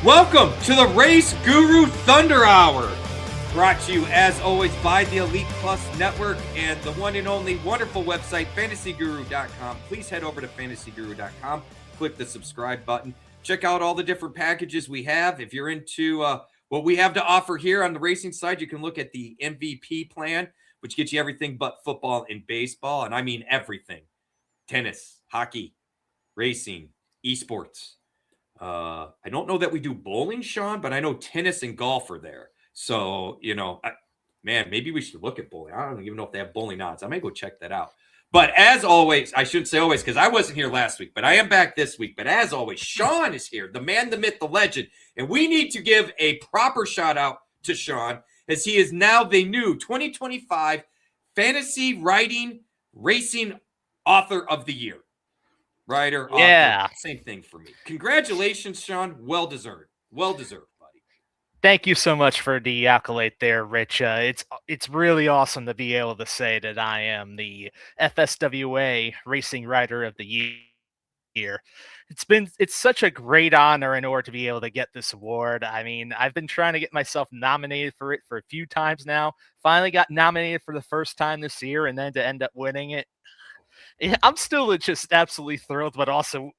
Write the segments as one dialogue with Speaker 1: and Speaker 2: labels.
Speaker 1: Welcome to the RaceGuru Thunder Hour, brought to you as always by the Elite Plus Network and the one and only wonderful website, fantasyguru.com. Please head over to fantasyguru.com, click the subscribe button, check out all the different packages we have. If you're into what we have to offer here on the racing side, you can look at the MVP plan, which gets you everything but football and baseball, and I mean everything. Tennis, hockey, racing, esports. I don't know that we do bowling, Sean, but I know tennis and golf are there. So, man, maybe we should look at bowling. I don't even know if they have bowling odds. I may go check that out. But as always, I shouldn't say always because I wasn't here last week, but I am back this week. But as always, Sean is here, the man, the myth, the legend. And we need to give a proper shout out to Sean as he is now the new 2025 Fantasy Writing Racing Author of the Year. Writer, author, same thing for me. Congratulations, Sean. Well deserved. Well deserved, buddy.
Speaker 2: Thank you so much for the accolade there, Rich. It's really awesome to be able to say that I am the FSWA Racing Writer of the Year. It's such a great honor in order to be able to get this award. I mean, I've been trying to get myself nominated for it for a few times now. Finally got nominated for the first time this year, and then to end up winning it. I'm still just absolutely thrilled, but also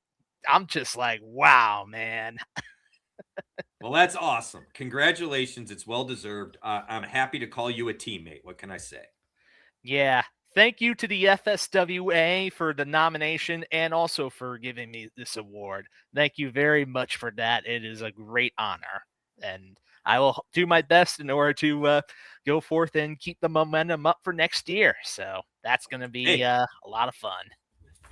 Speaker 2: I'm just like, wow, man.
Speaker 1: Well, that's awesome. Congratulations. It's well-deserved. I'm happy to call you a teammate. What can I say?
Speaker 2: Yeah. Thank you to the FSWA for the nomination and also for giving me this award. Thank you very much for that. It is a great honor. And I will do my best in order to go forth and keep the momentum up for next year. So that's going to be a lot of fun.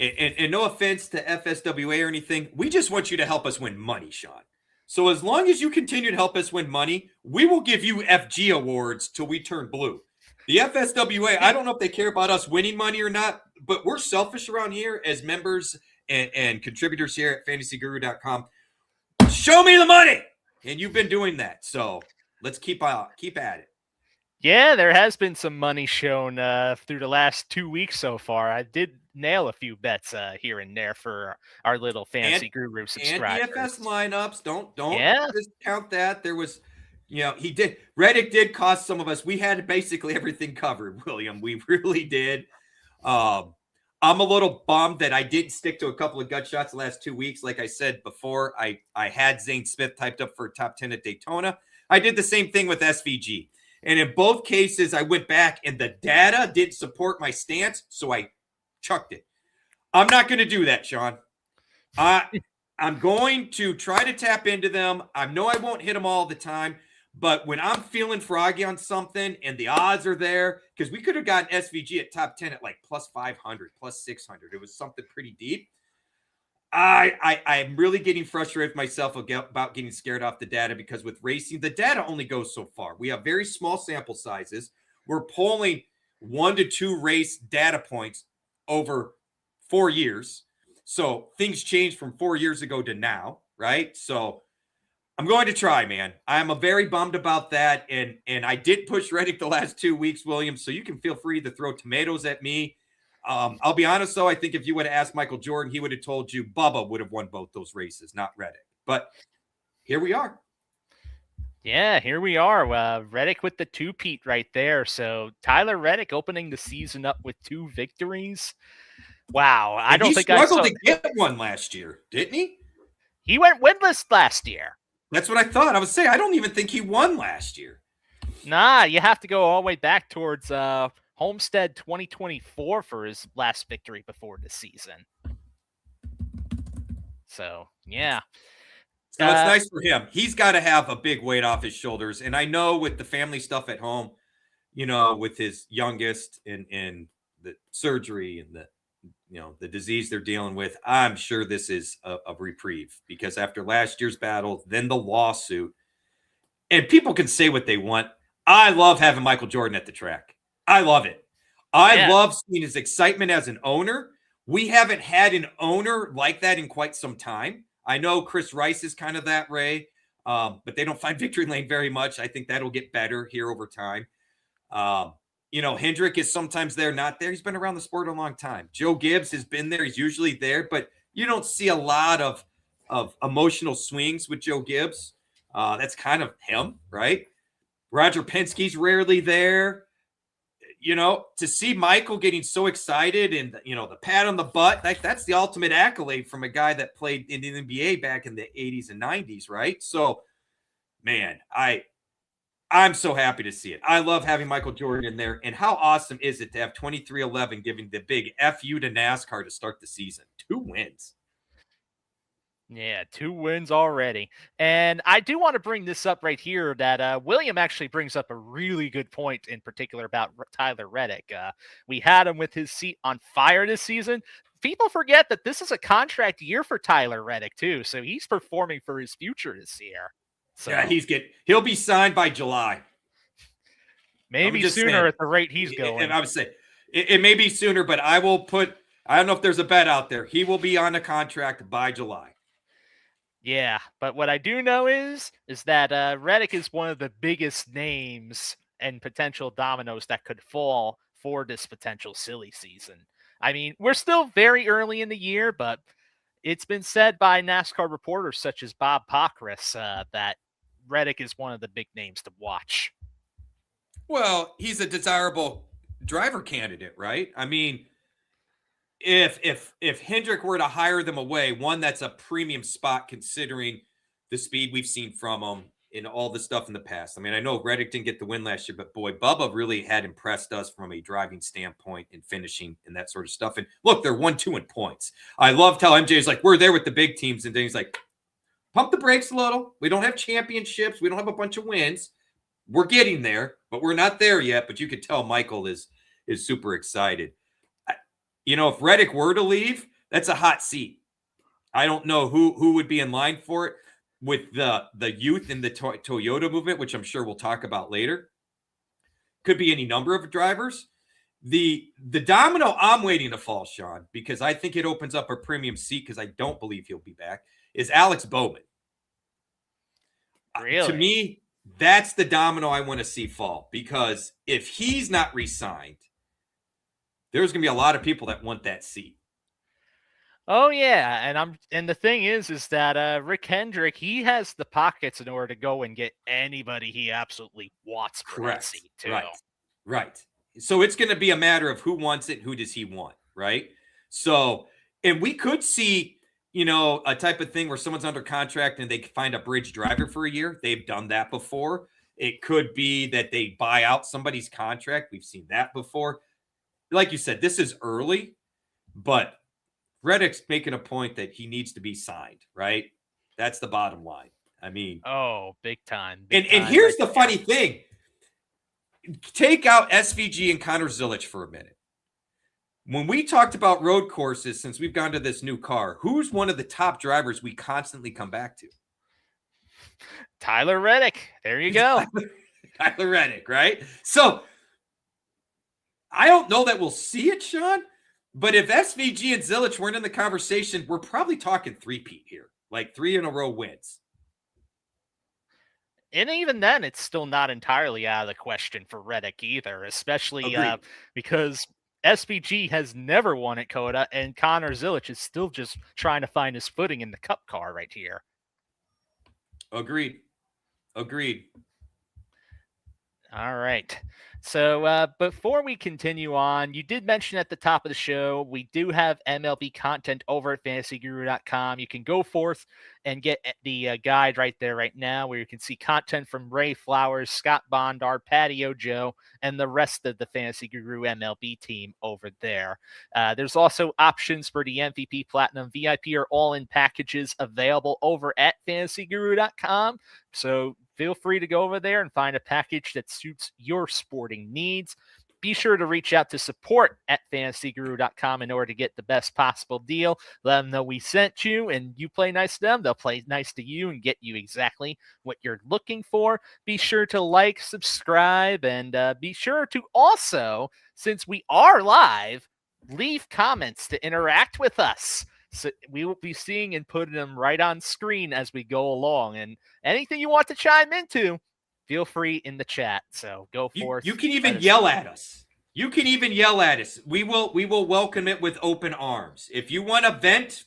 Speaker 1: And no offense to FSWA or anything, we just want you to help us win money, Sean. So as long as you continue to help us win money, we will give you FG awards till we turn blue. The FSWA, I don't know if they care about us winning money or not, but we're selfish around here as members and contributors here at fantasyguru.com. Show me the money! And you've been doing that, so let's keep at it.
Speaker 2: Yeah, there has been some money shown through the last 2 weeks so far. I did nail a few bets here and there for our little Fantasy Guru subscribers.
Speaker 1: And DFS lineups, don't discount that. There was, Reddick did cost some of us. We had basically everything covered, William. We really did. I'm a little bummed that I didn't stick to a couple of gut shots the last 2 weeks. Like I said before, I had Zane Smith typed up for top 10 at Daytona. I did the same thing with SVG. And in both cases, I went back and the data didn't support my stance, so I chucked it. I'm not going to do that, Sean. I'm going to try to tap into them. I know I won't hit them all the time. But when I'm feeling froggy on something and the odds are there, because we could have gotten SVG at top 10 at like plus 500, plus 600. It was something pretty deep. I'm really getting frustrated with myself about getting scared off the data because with racing, the data only goes so far. We have very small sample sizes. We're pulling 1 to 2 race data points over 4 years. So things changed from 4 years ago to now, right? So I'm going to try, man. I'm very bummed about that. And I did push Reddick the last 2 weeks, William, so you can feel free to throw tomatoes at me. I'll be honest, though. I think if you would have asked Michael Jordan, he would have told you Bubba would have won both those races, not Reddick. But here we are.
Speaker 2: Yeah, here we are. Reddick with the two-peat right there. So Tyler Reddick opening the season up with 2 victories. Wow. I don't think
Speaker 1: I struggled to get one last year, didn't he?
Speaker 2: He went winless last year.
Speaker 1: That's what I thought. I was saying, I don't even think he won last year.
Speaker 2: Nah, you have to go all the way back towards Homestead 2024 for his last victory before the season. So, yeah.
Speaker 1: So it's nice for him. He's got to have a big weight off his shoulders. And I know with the family stuff at home, with his youngest and the surgery and the disease they're dealing with, I'm sure this is a reprieve because after last year's battle, then the lawsuit, and people can say what they want. I love having Michael Jordan at the track. I love it. I love seeing his excitement as an owner. We haven't had an owner like that in quite some time. I know Chris Rice is kind of that way, but they don't find victory lane very much. I think that'll get better here over time. Hendrick is sometimes there, not there. He's been around the sport a long time. Joe Gibbs has been there. He's usually there, but you don't see a lot of emotional swings with Joe Gibbs. That's kind of him, right? Roger Penske's rarely there. To see Michael getting so excited and, the pat on the butt, that's the ultimate accolade from a guy that played in the NBA back in the 80s and 90s, right? So, man, I'm so happy to see it. I love having Michael Jordan in there. And how awesome is it to have 23-11 giving the big FU to NASCAR to start the season? 2 wins.
Speaker 2: Yeah, 2 wins already. And I do want to bring this up right here that William actually brings up a really good point in particular about Tyler Reddick. We had him with his seat on fire this season. People forget that this is a contract year for Tyler Reddick too, so he's performing for his future this year. So
Speaker 1: yeah, he'll be signed by July.
Speaker 2: Maybe sooner at the rate he's going.
Speaker 1: And I would say it may be sooner, but I don't know if there's a bet out there. He will be on a contract by July.
Speaker 2: Yeah, but what I do know is that Reddick is one of the biggest names and potential dominoes that could fall for this potential silly season. I mean, we're still very early in the year, but it's been said by NASCAR reporters such as Bob Pockris that Reddick is one of the big names to watch.
Speaker 1: Well, he's a desirable driver candidate, right? I mean, if Hendrick were to hire them away, one, that's a premium spot considering the speed we've seen from him in all the stuff in the past. I mean, I know Reddick didn't get the win last year, but boy, Bubba really had impressed us from a driving standpoint and finishing and that sort of stuff. And look, they're 1-2 in points. I loved how MJ's like, we're there with the big teams, and then he's like, pump the brakes a little. We don't have championships. We don't have a bunch of wins. We're getting there, but we're not there yet. But you could tell Michael is super excited. If Reddick were to leave, that's a hot seat. I don't know who would be in line for it with the youth in the Toyota movement, which I'm sure we'll talk about later. Could be any number of drivers. The domino I'm waiting to fall, Sean, because I think it opens up a premium seat because I don't believe he'll be back, is Alex Bowman.
Speaker 2: Really?
Speaker 1: To me, that's the domino I want to see fall, because if he's not re-signed, there's going to be a lot of people that want that seat.
Speaker 2: Oh yeah, and the thing is that Rick Hendrick, he has the pockets in order to go and get anybody he absolutely wants for that seat too.
Speaker 1: Right. So it's going to be a matter of who wants it, who does he want, right? So, and we could see, a type of thing where someone's under contract and they find a bridge driver for a year. They've done that before. It could be that they buy out somebody's contract. We've seen that before. Like you said, this is early, but Reddick's making a point that he needs to be signed, right? That's the bottom line. I mean,
Speaker 2: big time.
Speaker 1: And here's the funny thing. Take out SVG and Connor Zilic for a minute. When we talked about road courses since we've gone to this new car, who's one of the top drivers we constantly come back to?
Speaker 2: Tyler Reddick. There you go.
Speaker 1: Tyler Reddick, right? So I don't know that we'll see it, Sean, but if SVG and Zilic weren't in the conversation, we're probably talking three-peat here, like 3-in-a-row wins.
Speaker 2: And even then, it's still not entirely out of the question for Reddick either, especially because SVG has never won at COTA, and Connor Zilic is still just trying to find his footing in the Cup car right here.
Speaker 1: Agreed.
Speaker 2: All right. So before we continue on, you did mention at the top of the show, we do have MLB content over at fantasyguru.com. You can go forth and get the guide right there right now, where you can see content from Ray Flowers, Scott Bondar, Patio Joe, and the rest of the Fantasy Guru MLB team over there. There's also options for the MVP, Platinum, VIP, or all-in packages available over at fantasyguru.com. So feel free to go over there and find a package that suits your sporting needs. Be sure to reach out to support at fantasyguru.com in order to get the best possible deal. Let them know we sent you, and you play nice to them, they'll play nice to you and get you exactly what you're looking for. Be sure to like, subscribe, and be sure to also, since we are live, leave comments to interact with us. So we will be seeing and putting them right on screen as we go along. And anything you want to chime into, feel free in the chat. So go forth.
Speaker 1: You can even yell at us. We will welcome it with open arms. If you want to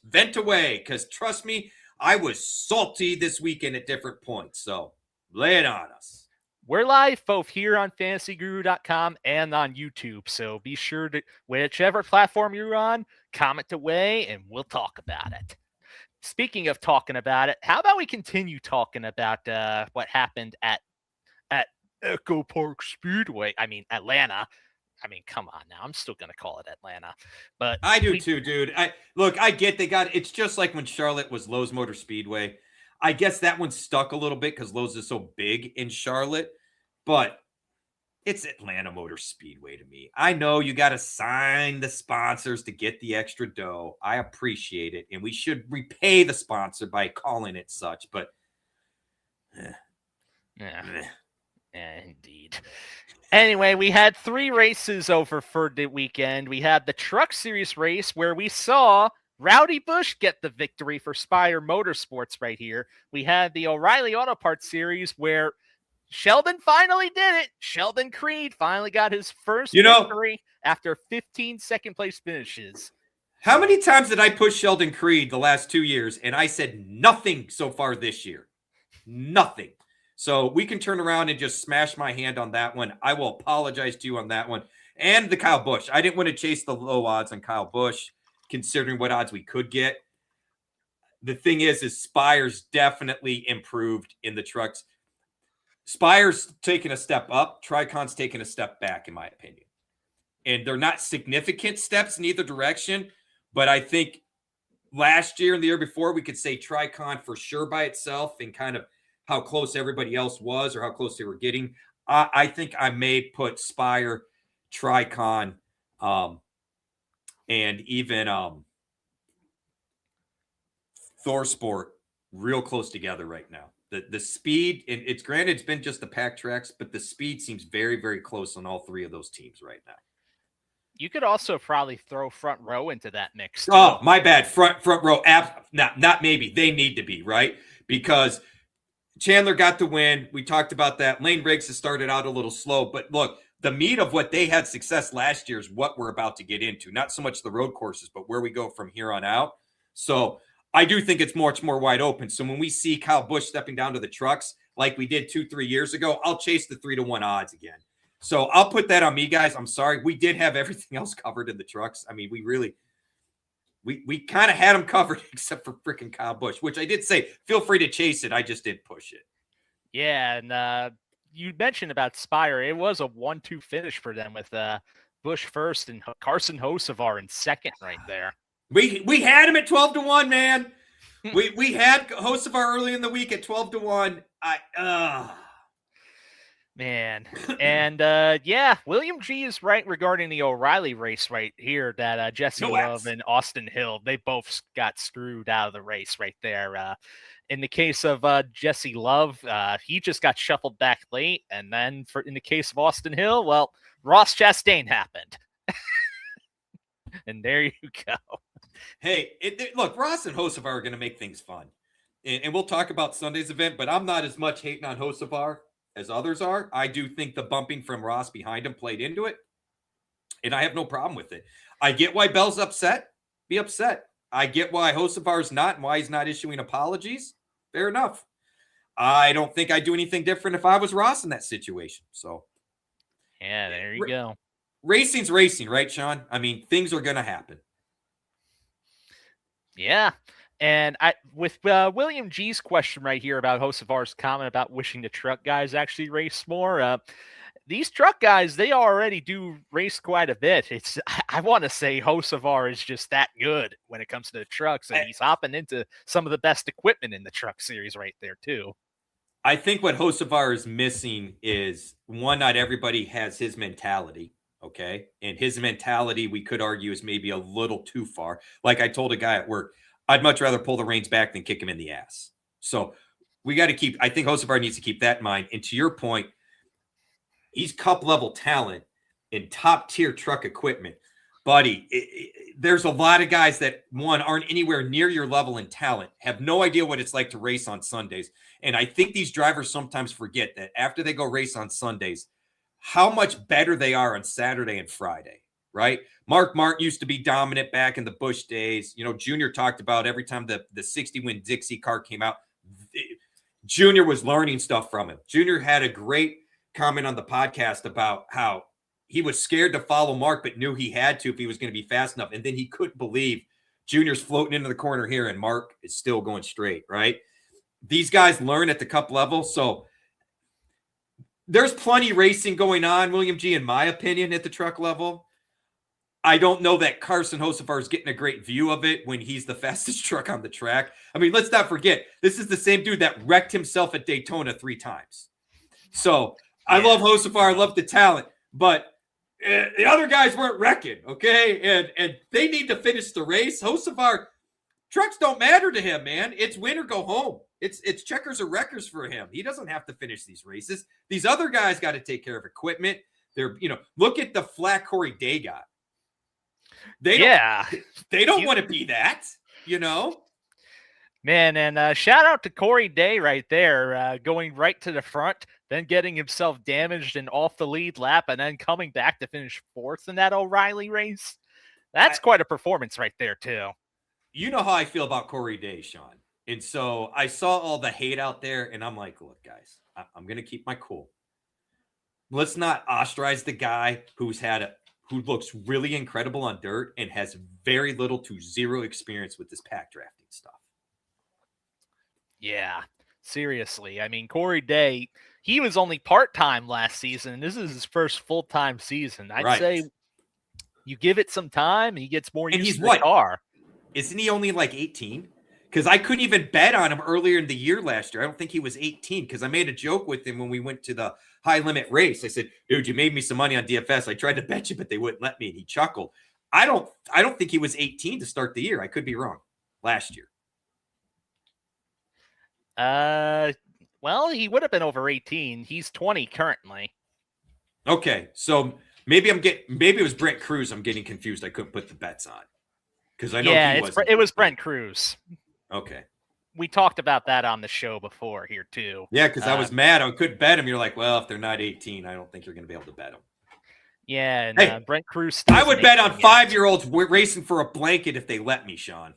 Speaker 1: vent away, because trust me, I was salty this weekend at different points. So lay it on us.
Speaker 2: We're live both here on fantasyguru.com and on YouTube. So be sure to, whichever platform you're on, comment away and we'll talk about it. Speaking of talking about it, how about we continue talking about what happened at EchoPark Speedway? I mean, Atlanta. I mean, come on now. I'm still going to call it Atlanta. But
Speaker 1: I do too, dude. I get they got it's just like when Charlotte was Lowe's Motor Speedway. I guess that one stuck a little bit because Lowe's is so big in Charlotte, but it's Atlanta Motor Speedway to me. I know you got to sign the sponsors to get the extra dough. I appreciate it, and we should repay the sponsor by calling it such, but
Speaker 2: indeed. Anyway, we had 3 races over for the weekend. We had the Truck Series race where we saw Rowdy Busch get the victory for Spire Motorsports right here. We had the O'Reilly Auto Parts Series where Sheldon finally did it. Sheldon Creed finally got his first victory after 15 second-place finishes.
Speaker 1: How many times did I push Sheldon Creed the last 2 years, and I said nothing so far this year? Nothing. So we can turn around and just smash my hand on that one. I will apologize to you on that one. And the Kyle Busch. I didn't want to chase the low odds on Kyle Busch, considering what odds we could get. The thing is Spire's definitely improved in the trucks. Spire's taken a step up. Tricon's taken a step back, in my opinion. And they're not significant steps in either direction. But I think last year and the year before, we could say Tricon for sure by itself and kind of how close everybody else was or how close they were getting. I think I may put Spire, Tricon, and even ThorSport real close together right now. The speed, and it's granted it's been just the pack tracks, but the speed seems very, very close on all 3 of those teams right now.
Speaker 2: You could also probably throw Front Row into that mix too.
Speaker 1: Oh, my bad. Front row. Not maybe. They need to be, right? Because Chandler got the win. We talked about that. Lane Riggs has started out a little slow, but look, the meat of what they had success last year is what we're about to get into. Not so much the road courses, but where we go from here on out. So I do think it's much more wide open. So when we see Kyle Busch stepping down to the trucks like we did 2-3 years ago, I'll chase the 3-1 odds again. So I'll put that on me, guys. I'm sorry. We did have everything else covered in the trucks. I mean, we kind of had them covered except for freaking Kyle Busch, which I did say, feel free to chase it. I just didn't push it.
Speaker 2: Yeah, and you mentioned about Spire. It was a 1-2 finish for them with Busch first and Carson Hocevar in second right there.
Speaker 1: We had him at 12-1, man. we had Hocevar early in the week at 12-1.
Speaker 2: Man. And yeah, William G is right regarding the O'Reilly race right here that Jesse Love and Austin Hill, they both got screwed out of the race right there. In the case of Jesse Love, he just got shuffled back late. And then in the case of Austin Hill, well, Ross Chastain happened. And there you go.
Speaker 1: Hey, look, Ross and Hocevar are going to make things fun. And we'll talk about Sunday's event, but I'm not as much hating on Hocevar as others are. I do think the bumping from Ross behind him played into it, and I have no problem with it. I get why Bell's upset. Be upset. I get why Hocevar's not and why he's not issuing apologies. Fair enough. I don't think I'd do anything different if I was Ross in that situation. So,
Speaker 2: yeah, there you go.
Speaker 1: Racing's racing, right, Sean? I mean, things are going to happen.
Speaker 2: Yeah. And with William G's question right here about Hocevar's comment about wishing the truck guys actually race more, these truck guys, they already do race quite a bit. I want to say Hocevar is just that good when it comes to the trucks, and he's hopping into some of the best equipment in the truck series right there too.
Speaker 1: I think what Hocevar is missing is, one, not everybody has his mentality, okay? And his mentality, we could argue, is maybe a little too far. Like I told a guy at work, I'd much rather pull the reins back than kick him in the ass. So we got to I think Hocevar needs to keep that in mind. And to your point, he's cup level talent in top tier truck equipment. Buddy, there's a lot of guys that, one, aren't anywhere near your level in talent, have no idea what it's like to race on Sundays. And I think these drivers sometimes forget that after they go race on Sundays, how much better they are on Saturday and Friday. right? Mark Martin used to be dominant back in the Busch days. You know, Junior talked about every time the 60-win Dixie car came out, Junior was learning stuff from him. Junior had a great comment on the podcast about how he was scared to follow Mark, but knew he had to if he was going to be fast enough. And then he couldn't believe Junior's floating into the corner here and Mark is still going straight, right? These guys learn at the cup level. So there's plenty racing going on, William G, in my opinion, at the truck level. I don't know that Carson Hocevar is getting a great view of it when he's the fastest truck on the track. I mean, let's not forget, this is the same dude that wrecked himself at Daytona 3 times. So I love Hocevar. I love the talent, but the other guys weren't wrecking, okay? And they need to finish the race. Hocevar, trucks don't matter to him, man. It's win or go home. It's checkers or wreckers for him. He doesn't have to finish these races. These other guys got to take care of equipment. They're, look at the flat Corey Day got. They don't want to be that,
Speaker 2: Man, and shout out to Corey Day right there, going right to the front, then getting himself damaged and off the lead lap, and then coming back to finish 4th in that O'Reilly race. That's quite a performance right there, too.
Speaker 1: You know how I feel about Corey Day, Sean. And so I saw all the hate out there, and I'm like, look, guys, I'm going to keep my cool. Let's not ostracize the guy who looks really incredible on dirt and has very little to zero experience with this pack drafting stuff.
Speaker 2: Yeah, seriously. I mean, Corey Day, he was only part-time last season, and this is his first full-time season. I'd say you give it some time, and he gets more used to the car.
Speaker 1: Isn't he only like 18? Because I couldn't even bet on him earlier in the year last year. I don't think he was 18 because I made a joke with him when we went to the high limit race. I said, dude, you made me some money on DFS. I tried to bet you, but they wouldn't let me. And he chuckled. I don't think he was 18 to start the year. I could be wrong. Last year.
Speaker 2: Well, he would have been over 18. He's 20 currently.
Speaker 1: Okay. So maybe it was Brent Cruz. I'm getting confused. I couldn't put the bets on. Because I know
Speaker 2: it was Brent Cruz.
Speaker 1: Okay.
Speaker 2: We talked about that on the show before here too.
Speaker 1: Yeah, because I was mad. I couldn't bet him. You're like, well, if they're not 18, I don't think you're going to be able to bet them.
Speaker 2: Yeah, and Brent Cruz.
Speaker 1: I would bet on 5-year-olds racing for a blanket if they let me, Sean.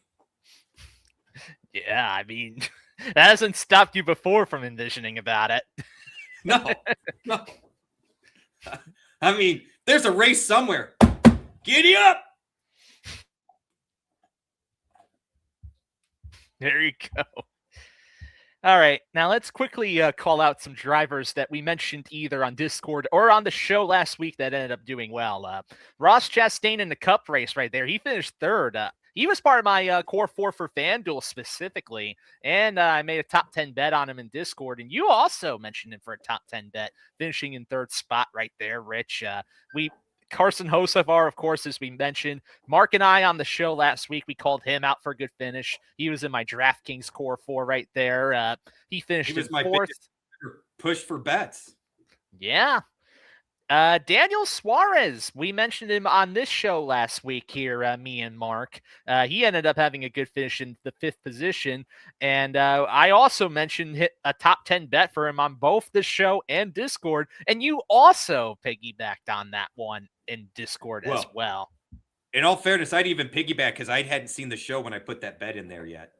Speaker 2: Yeah, I mean, that hasn't stopped you before from envisioning about it.
Speaker 1: No. I mean, there's a race somewhere. Giddy up.
Speaker 2: There you go. All right. Now let's quickly call out some drivers that we mentioned either on Discord or on the show last week that ended up doing well. Ross Chastain in the Cup race right there. He finished 3rd. He was part of my core 4 for FanDuel specifically, and I made a top 10 bet on him in Discord, and you also mentioned him for a top 10 bet, finishing in 3rd spot right there, Rich. Carson Hocevar, of course, as we mentioned. Mark and I on the show last week, we called him out for a good finish. He was in my DraftKings core 4 right there. He finished in 4th.
Speaker 1: Push for bets.
Speaker 2: Yeah. Daniel Suarez, we mentioned him on this show last week here, me and Mark. He ended up having a good finish in the 5th position. And I also mentioned a top 10 bet for him on both the show and Discord. And you also piggybacked on that one in Discord as well.
Speaker 1: In all fairness, I'd even piggyback because I hadn't seen the show when I put that bet in there yet.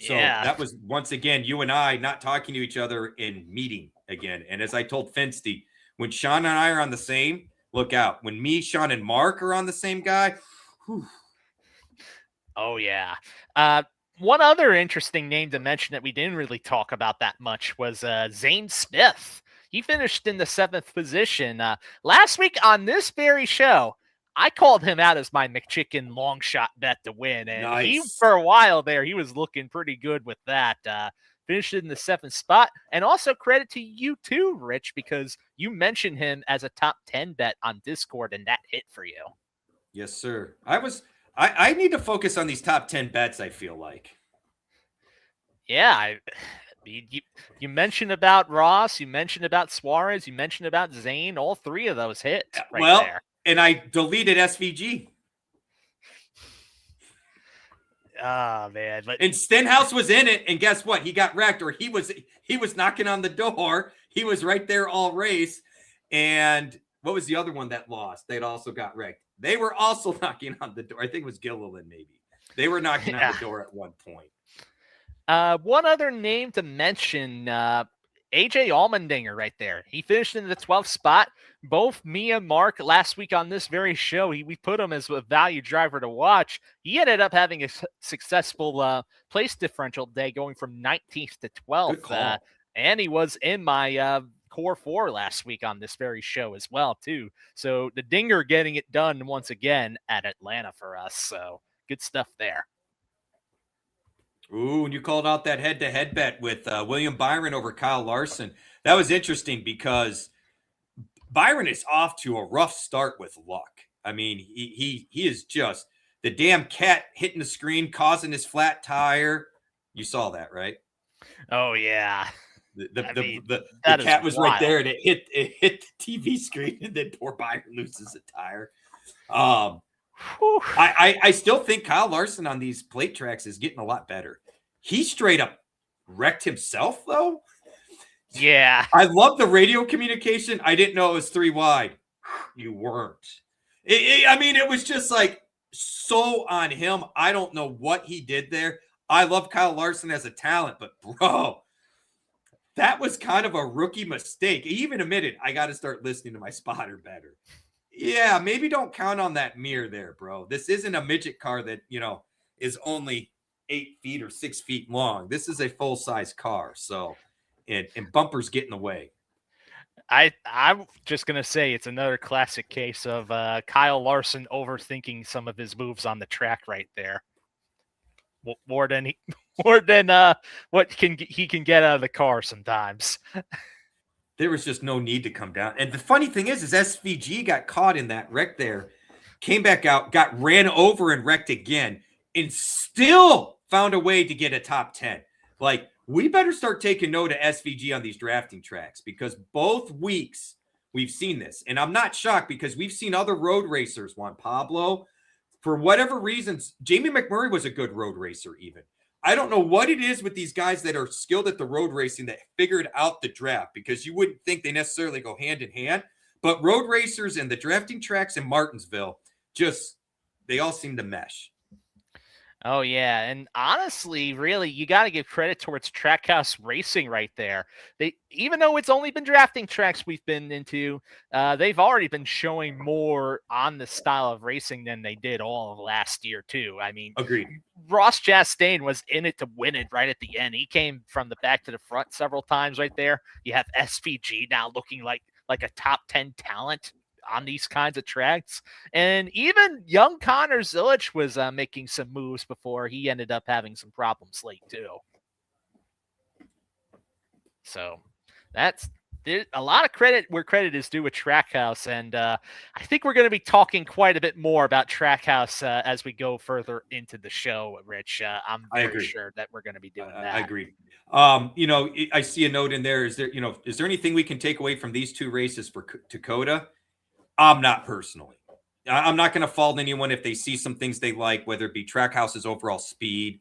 Speaker 1: So that was, once again, you and I not talking to each other in meeting again. And as I told Finsty, when Sean and I are on the same, look out. When me, Sean, and Mark are on the same guy, whew.
Speaker 2: Oh, yeah. One other interesting name to mention that we didn't really talk about that much was Zane Smith. He finished in the 7th position. Last week on this very show, I called him out as my McChicken long shot bet to win. And he, for a while there, he was looking pretty good with that. Finished in the 7th spot. And also credit to you too, Rich, because you mentioned him as a top 10 bet on Discord, and that hit for you.
Speaker 1: Yes, sir. I need to focus on these top 10 bets, I feel like.
Speaker 2: Yeah, you mentioned about Ross, you mentioned about Suarez, you mentioned about Zane. All 3 of those hit right there.
Speaker 1: And I deleted SVG.
Speaker 2: Oh, man.
Speaker 1: And Stenhouse was in it, and guess what? He got wrecked, or he was knocking on the door. He was right there all race. And what was the other one that lost? They'd also got wrecked. They were also knocking on the door. I think it was Gilliland, maybe. They were knocking on the door at one point.
Speaker 2: One other name to mention, AJ Allmendinger right there. He finished in the 12th spot. Both me and Mark last week on this very show, we put him as a value driver to watch. He ended up having a successful place differential day, going from 19th to 12th. And he was in my core 4 last week on this very show as well, too. So the Dinger getting it done once again at Atlanta for us. So good stuff there.
Speaker 1: Ooh, and you called out that head-to-head bet with William Byron over Kyle Larson. That was interesting because Byron is off to a rough start with luck. I mean, he is just the damn cat hitting the screen, causing his flat tire. You saw that, right?
Speaker 2: Oh yeah.
Speaker 1: The cat was wild. Right there, and it hit the TV screen, and then poor Byron loses a tire. I still think Kyle Larson on these plate tracks is getting a lot better. He straight up wrecked himself, though.
Speaker 2: Yeah.
Speaker 1: I love the radio communication. I didn't know it was 3 wide. You weren't. It was just like so on him. I don't know what he did there. I love Kyle Larson as a talent, but bro, that was kind of a rookie mistake. He even admitted, I got to start listening to my spotter better. Yeah, maybe don't count on that mirror there, bro. This isn't a midget car that, is only 8 feet or 6 feet long. This is a full-size car. So, and bumpers get in the way.
Speaker 2: I'm just going to say it's another classic case of Kyle Larson overthinking some of his moves on the track right there. More than what he can get out of the car sometimes.
Speaker 1: There was just no need to come down. And the funny thing is SVG got caught in that wreck there, came back out, got ran over and wrecked again, and still found a way to get a top 10. Like, we better start taking note of SVG on these drafting tracks because both weeks we've seen this. And I'm not shocked because we've seen other road racers, Juan Pablo, for whatever reasons. Jamie McMurray was a good road racer even. I don't know what it is with these guys that are skilled at the road racing that figured out the draft, because you wouldn't think they necessarily go hand in hand. But road racers and the drafting tracks in Martinsville, they all seem to mesh.
Speaker 2: Oh, yeah. And honestly, really, you got to give credit towards Trackhouse Racing right there. Even though it's only been drafting tracks we've been into, they've already been showing more on the style of racing than they did all of last year, too. I mean,
Speaker 1: agreed.
Speaker 2: Ross Chastain was in it to win it right at the end. He came from the back to the front several times right there. You have SVG now looking like a top 10 talent on these kinds of tracks. And even young Connor Zilich was making some moves before he ended up having some problems late too. So that's a lot of credit where credit is due with Trackhouse. And I think we're going to be talking quite a bit more about Trackhouse as we go further into the show, Rich. I'm very sure that we're going to be doing that.
Speaker 1: I agree. I see a note in there. Is there anything we can take away from these two races for COTA? I'm not personally. I'm not going to fault anyone if they see some things they like, whether it be Trackhouse's overall speed,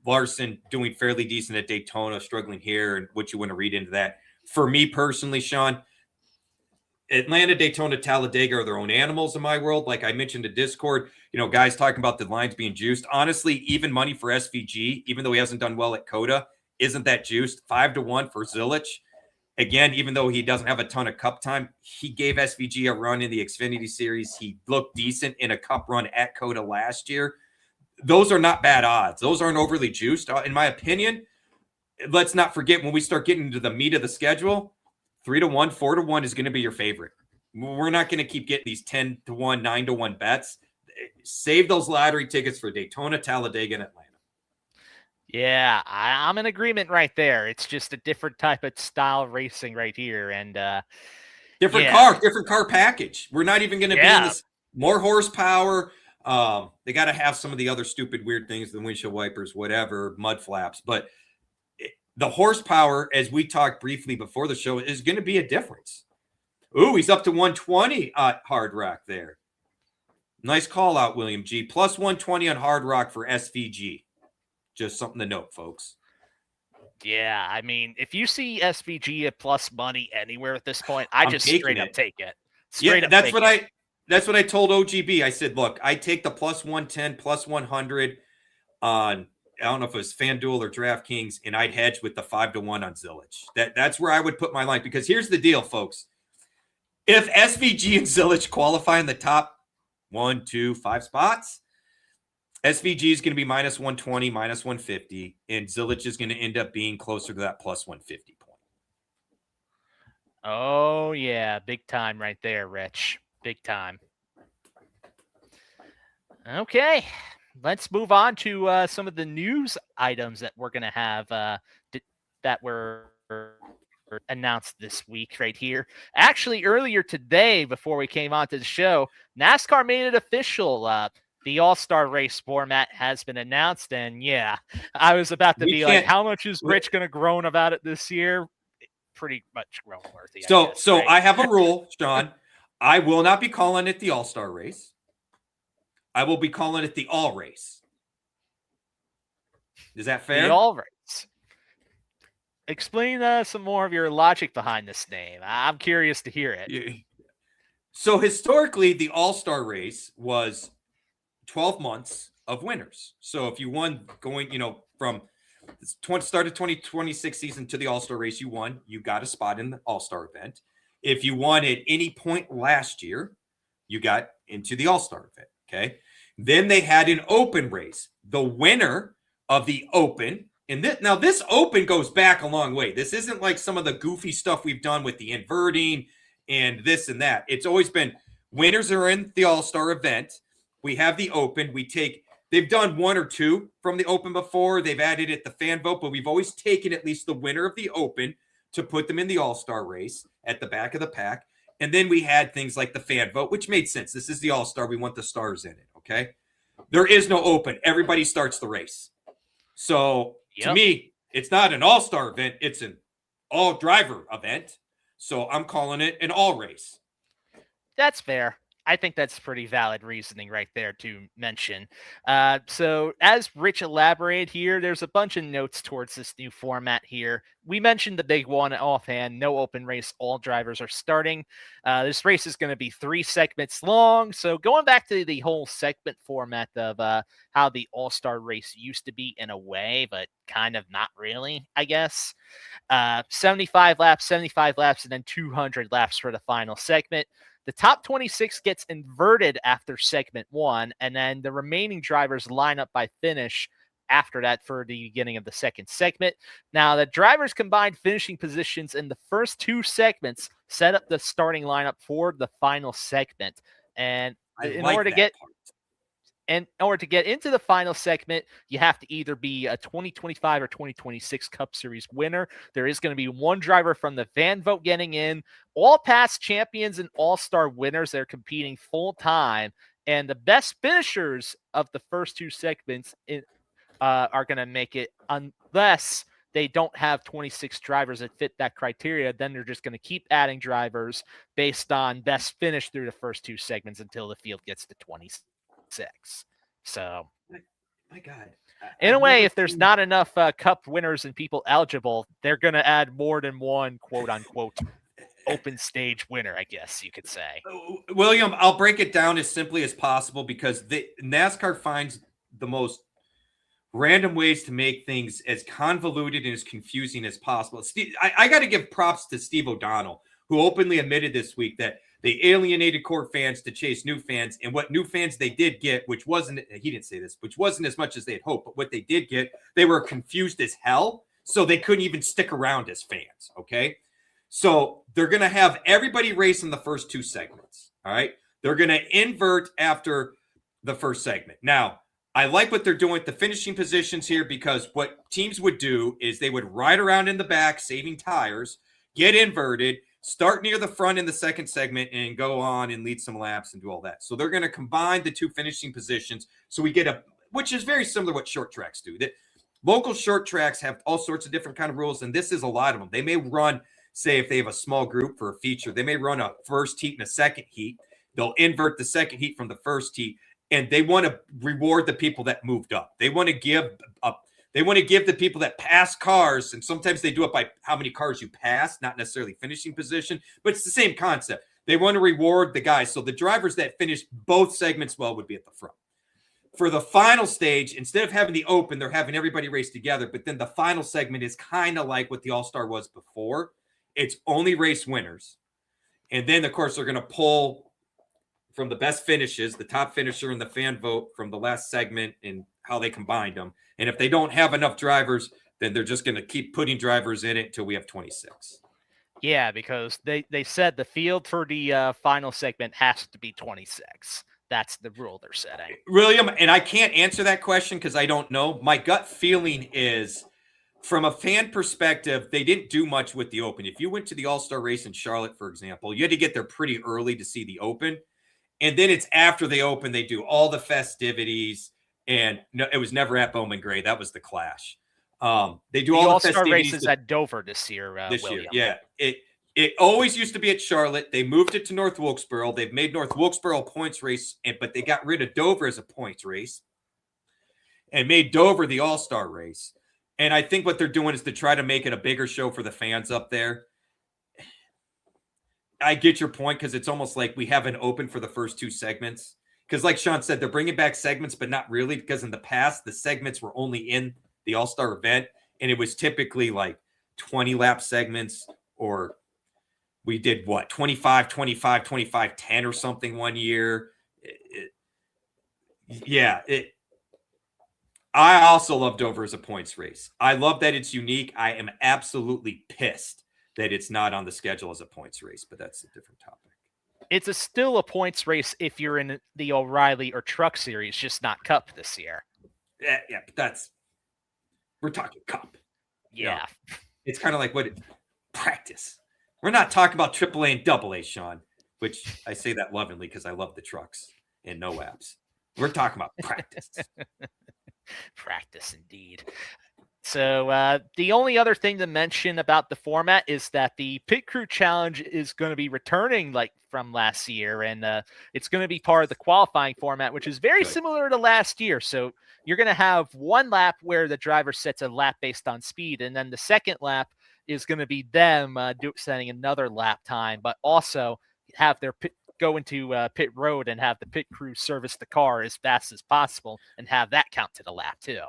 Speaker 1: Larson doing fairly decent at Daytona, struggling here, and what you want to read into that. For me personally, Sean, Atlanta, Daytona, Talladega are their own animals in my world. Like I mentioned in Discord, guys talking about the lines being juiced. Honestly, even money for SVG, even though he hasn't done well at COTA, isn't that juiced. 5-1 for Zilich. Again, even though he doesn't have a ton of cup time, he gave SVG a run in the Xfinity Series. He looked decent in a cup run at COTA last year. Those are not bad odds. Those aren't overly juiced. In my opinion, let's not forget when we start getting into the meat of the schedule, 3-1, 4-1 is going to be your favorite. We're not going to keep getting these 10-1, 9-1 bets. Save those lottery tickets for Daytona, Talladega, and Atlanta.
Speaker 2: Yeah, I'm in agreement right there. It's just a different type of style racing right here. And
Speaker 1: different car package. We're not even going to be in this more horsepower. They got to have some of the other stupid weird things, the windshield wipers, whatever, mud flaps. But the horsepower, as we talked briefly before the show, is going to be a difference. Ooh, he's up to 120 Hard Rock there. Nice call out, William G. Plus 120 on Hard Rock for SVG. Just something to note, folks.
Speaker 2: Yeah, I mean, if you see SVG at plus money anywhere at this point, I just straight up take it.
Speaker 1: That's what That's what I told OGB. I said, look, I take the plus 110, plus 100 on, I don't know if it was FanDuel or DraftKings, and I'd hedge with the 5-1 on Zillage. That's where I would put my line, because here's the deal, folks. If SVG and Zillage qualify in the top 1, 2, 5 spots, SVG is going to be minus 120, minus 150, and Zillage is going to end up being closer to that plus 150 point.
Speaker 2: Oh, yeah. Big time right there, Rich. Big time. Okay. Let's move on to some of the news items that we're going to have that were announced this week right here. Actually, earlier today, before we came on to the show, NASCAR made it official. The All-Star race format has been announced, and yeah, I was about to be like, how much is Rich going to groan about it this year? Pretty much groan worthy.
Speaker 1: So,
Speaker 2: I guess, right?
Speaker 1: I have a rule, Sean. I will not be calling it the All-Star race. I will be calling it the All race. Is that fair?
Speaker 2: The All race. Explain some more of your logic behind this name. I'm curious to hear it.
Speaker 1: Yeah. So historically, the All-Star race was 12 months of winners. So if you won going, from start of 2026 season to the All-Star race, you won, you got a spot in the All-Star event. If you won at any point last year, you got into the All-Star event. Okay. Then they had an open race. The winner of the open, and this open goes back a long way. This isn't like some of the goofy stuff we've done with the inverting and this and that. It's always been winners are in the All-Star event. We have the open. They've done one or two from the open before. They've added it the fan vote, but we've always taken at least the winner of the open to put them in the All-Star race at the back of the pack. And then we had things like the fan vote, which made sense. This is the All-Star. We want the stars in it, okay? There is no open. Everybody starts the race. So to me, it's not an all-star event. It's an all-driver event. So I'm calling it an all race.
Speaker 2: That's fair. I think that's pretty valid reasoning right there to mention. So as Rich elaborated here, there's a bunch of notes towards this new format here. We mentioned the big one offhand, no open race, all drivers are starting. This race is going to be 3 segments long. So going back to the whole segment format of how the All-Star race used to be in a way, but kind of not really, I guess. 75 laps, and then 200 laps for the final segment. The top 26 gets inverted after segment 1, and then the remaining drivers line up by finish after that for the beginning of the second segment. Now, the drivers' combined finishing positions in the first 2 segments set up the starting lineup for the final segment. And in order to get into the final segment, you have to either be a 2025 or 2026 Cup Series winner. There is going to be one driver from the fan vote getting in. All past champions and all-star winners, they're competing full-time. And the best finishers of the first 2 segments are going to make it, unless they don't have 26 drivers that fit that criteria. Then they're just going to keep adding drivers based on best finish through the first 2 segments until the field gets to 26. So,
Speaker 1: my God,
Speaker 2: in a way, if there's not enough Cup winners and people eligible, they're going to add more than one quote unquote open stage winner, I guess you could say.
Speaker 1: William, I'll break it down as simply as possible because NASCAR finds the most random ways to make things as convoluted and as confusing as possible. I got to give props to Steve O'Donnell, who openly admitted this week that they alienated core fans to chase new fans. And what new fans they did get, which wasn't, he didn't say this, which wasn't as much as they had hoped, but what they did get, they were confused as hell. So they couldn't even stick around as fans. Okay. So they're going to have everybody race in the first 2 segments. All right. They're going to invert after the first segment. Now, I like what they're doing with the finishing positions here, because what teams would do is they would ride around in the back, saving tires, get inverted, start near the front in the second segment, and go on and lead some laps and do all that. So they're going to combine the 2 finishing positions. So we get which is very similar to what short tracks do. That local short tracks have all sorts of different kind of rules, and this is a lot of them. They may run, say, if they have a small group for a feature, they may run a first heat and a second heat. They'll invert the second heat from the first heat, and they want to reward the people that moved up. They want to give up. They want to give the people that pass cars, and sometimes they do it by how many cars you pass, not necessarily finishing position, but it's the same concept. They want to reward the guys. So the drivers that finish both segments well would be at the front. For the final stage, instead of having the open, they're having everybody race together. But then the final segment is kind of like what the All-Star was before. It's only race winners. And then, of course, they're going to pull from the best finishes, the top finisher and the fan vote from the last segment and how they combined them. And if they don't have enough drivers, then they're just going to keep putting drivers in it until we have 26.
Speaker 2: Yeah, because they said the field for the final segment has to be 26. That's the rule they're setting.
Speaker 1: William, and I can't answer that question because I don't know. My gut feeling is, from a fan perspective, they didn't do much with the Open. If you went to the All-Star race in Charlotte, for example, you had to get there pretty early to see the Open. And then it's after the Open, they do all the festivities. And no, it was never at Bowman Gray. That was the Clash. They do all the
Speaker 2: All-Star
Speaker 1: festivities
Speaker 2: races at Dover this year. William.
Speaker 1: Yeah. It always used to be at Charlotte. They moved it to North Wilkesboro. They've made North Wilkesboro a points race, but they got rid of Dover as a points race and made Dover the All-Star race. And I think what they're doing is to try to make it a bigger show for the fans up there. I get your point because it's almost like we have an Open for the first two segments. Because like Sean said, they're bringing back segments, but not really, because in the past, the segments were only in the All-Star event, and it was typically like 20-lap segments, or we did 25, 25, 25, 10 or something one year. I also love Dover as a points race. I love that it's unique. I am absolutely pissed that it's not on the schedule as a points race, but that's a different topic.
Speaker 2: It's still a points race if you're in the O'Reilly or Truck Series, just not Cup this year.
Speaker 1: Yeah, but we're talking Cup.
Speaker 2: Yeah.
Speaker 1: You know, it's kind of like practice. We're not talking about AAA and AA, Sean, which I say that lovingly because I love the trucks and no apps. We're talking about practice.
Speaker 2: Practice indeed. So the only other thing to mention about the format is that the Pit Crew Challenge is going to be returning like from last year, and it's going to be part of the qualifying format, which is very similar to last year. So you're going to have one lap where the driver sets a lap based on speed, and then the second lap is going to be them setting another lap time, but also have their go into pit road and have the pit crew service the car as fast as possible and have that count to the lap too.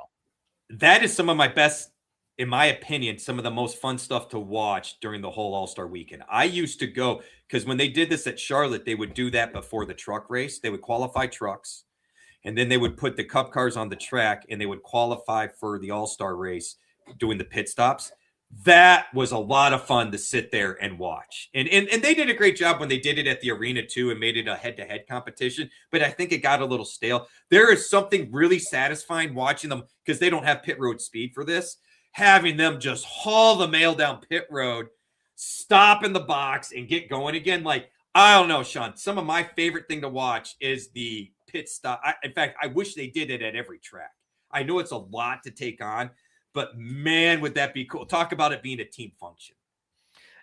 Speaker 1: That is some of my best, in my opinion, some of the most fun stuff to watch during the whole All-Star weekend. I used to go, because when they did this at Charlotte, they would do that before the truck race. They would qualify trucks, and then they would put the Cup cars on the track, and they would qualify for the All-Star race doing the pit stops. That was a lot of fun to sit there and watch. And they did a great job when they did it at the arena too and made it a head-to-head competition. But I think it got a little stale. There is something really satisfying watching them, because they don't have pit road speed for this, having them just haul the mail down pit road, stop in the box, and get going again. Like, I don't know, Sean. Some of my favorite thing to watch is the pit stop. In fact, I wish they did it at every track. I know it's a lot to take on, but man, would that be cool. Talk about it being a team function.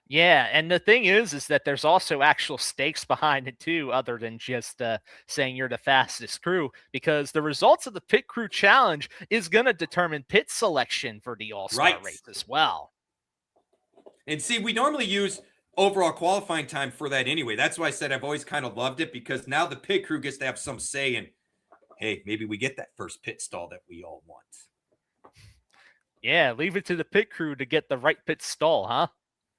Speaker 2: Yeah, and the thing is that there's also actual stakes behind it too, other than just saying you're the fastest crew, because the results of the Pit Crew Challenge is going to determine pit selection for the All-Star race as well.
Speaker 1: And see, we normally use overall qualifying time for that anyway. That's why I said I've always kind of loved it, because now the pit crew gets to have some say in, hey, maybe we get that first pit stall that we all want.
Speaker 2: Yeah, leave it to the pit crew to get the right pit stall, huh?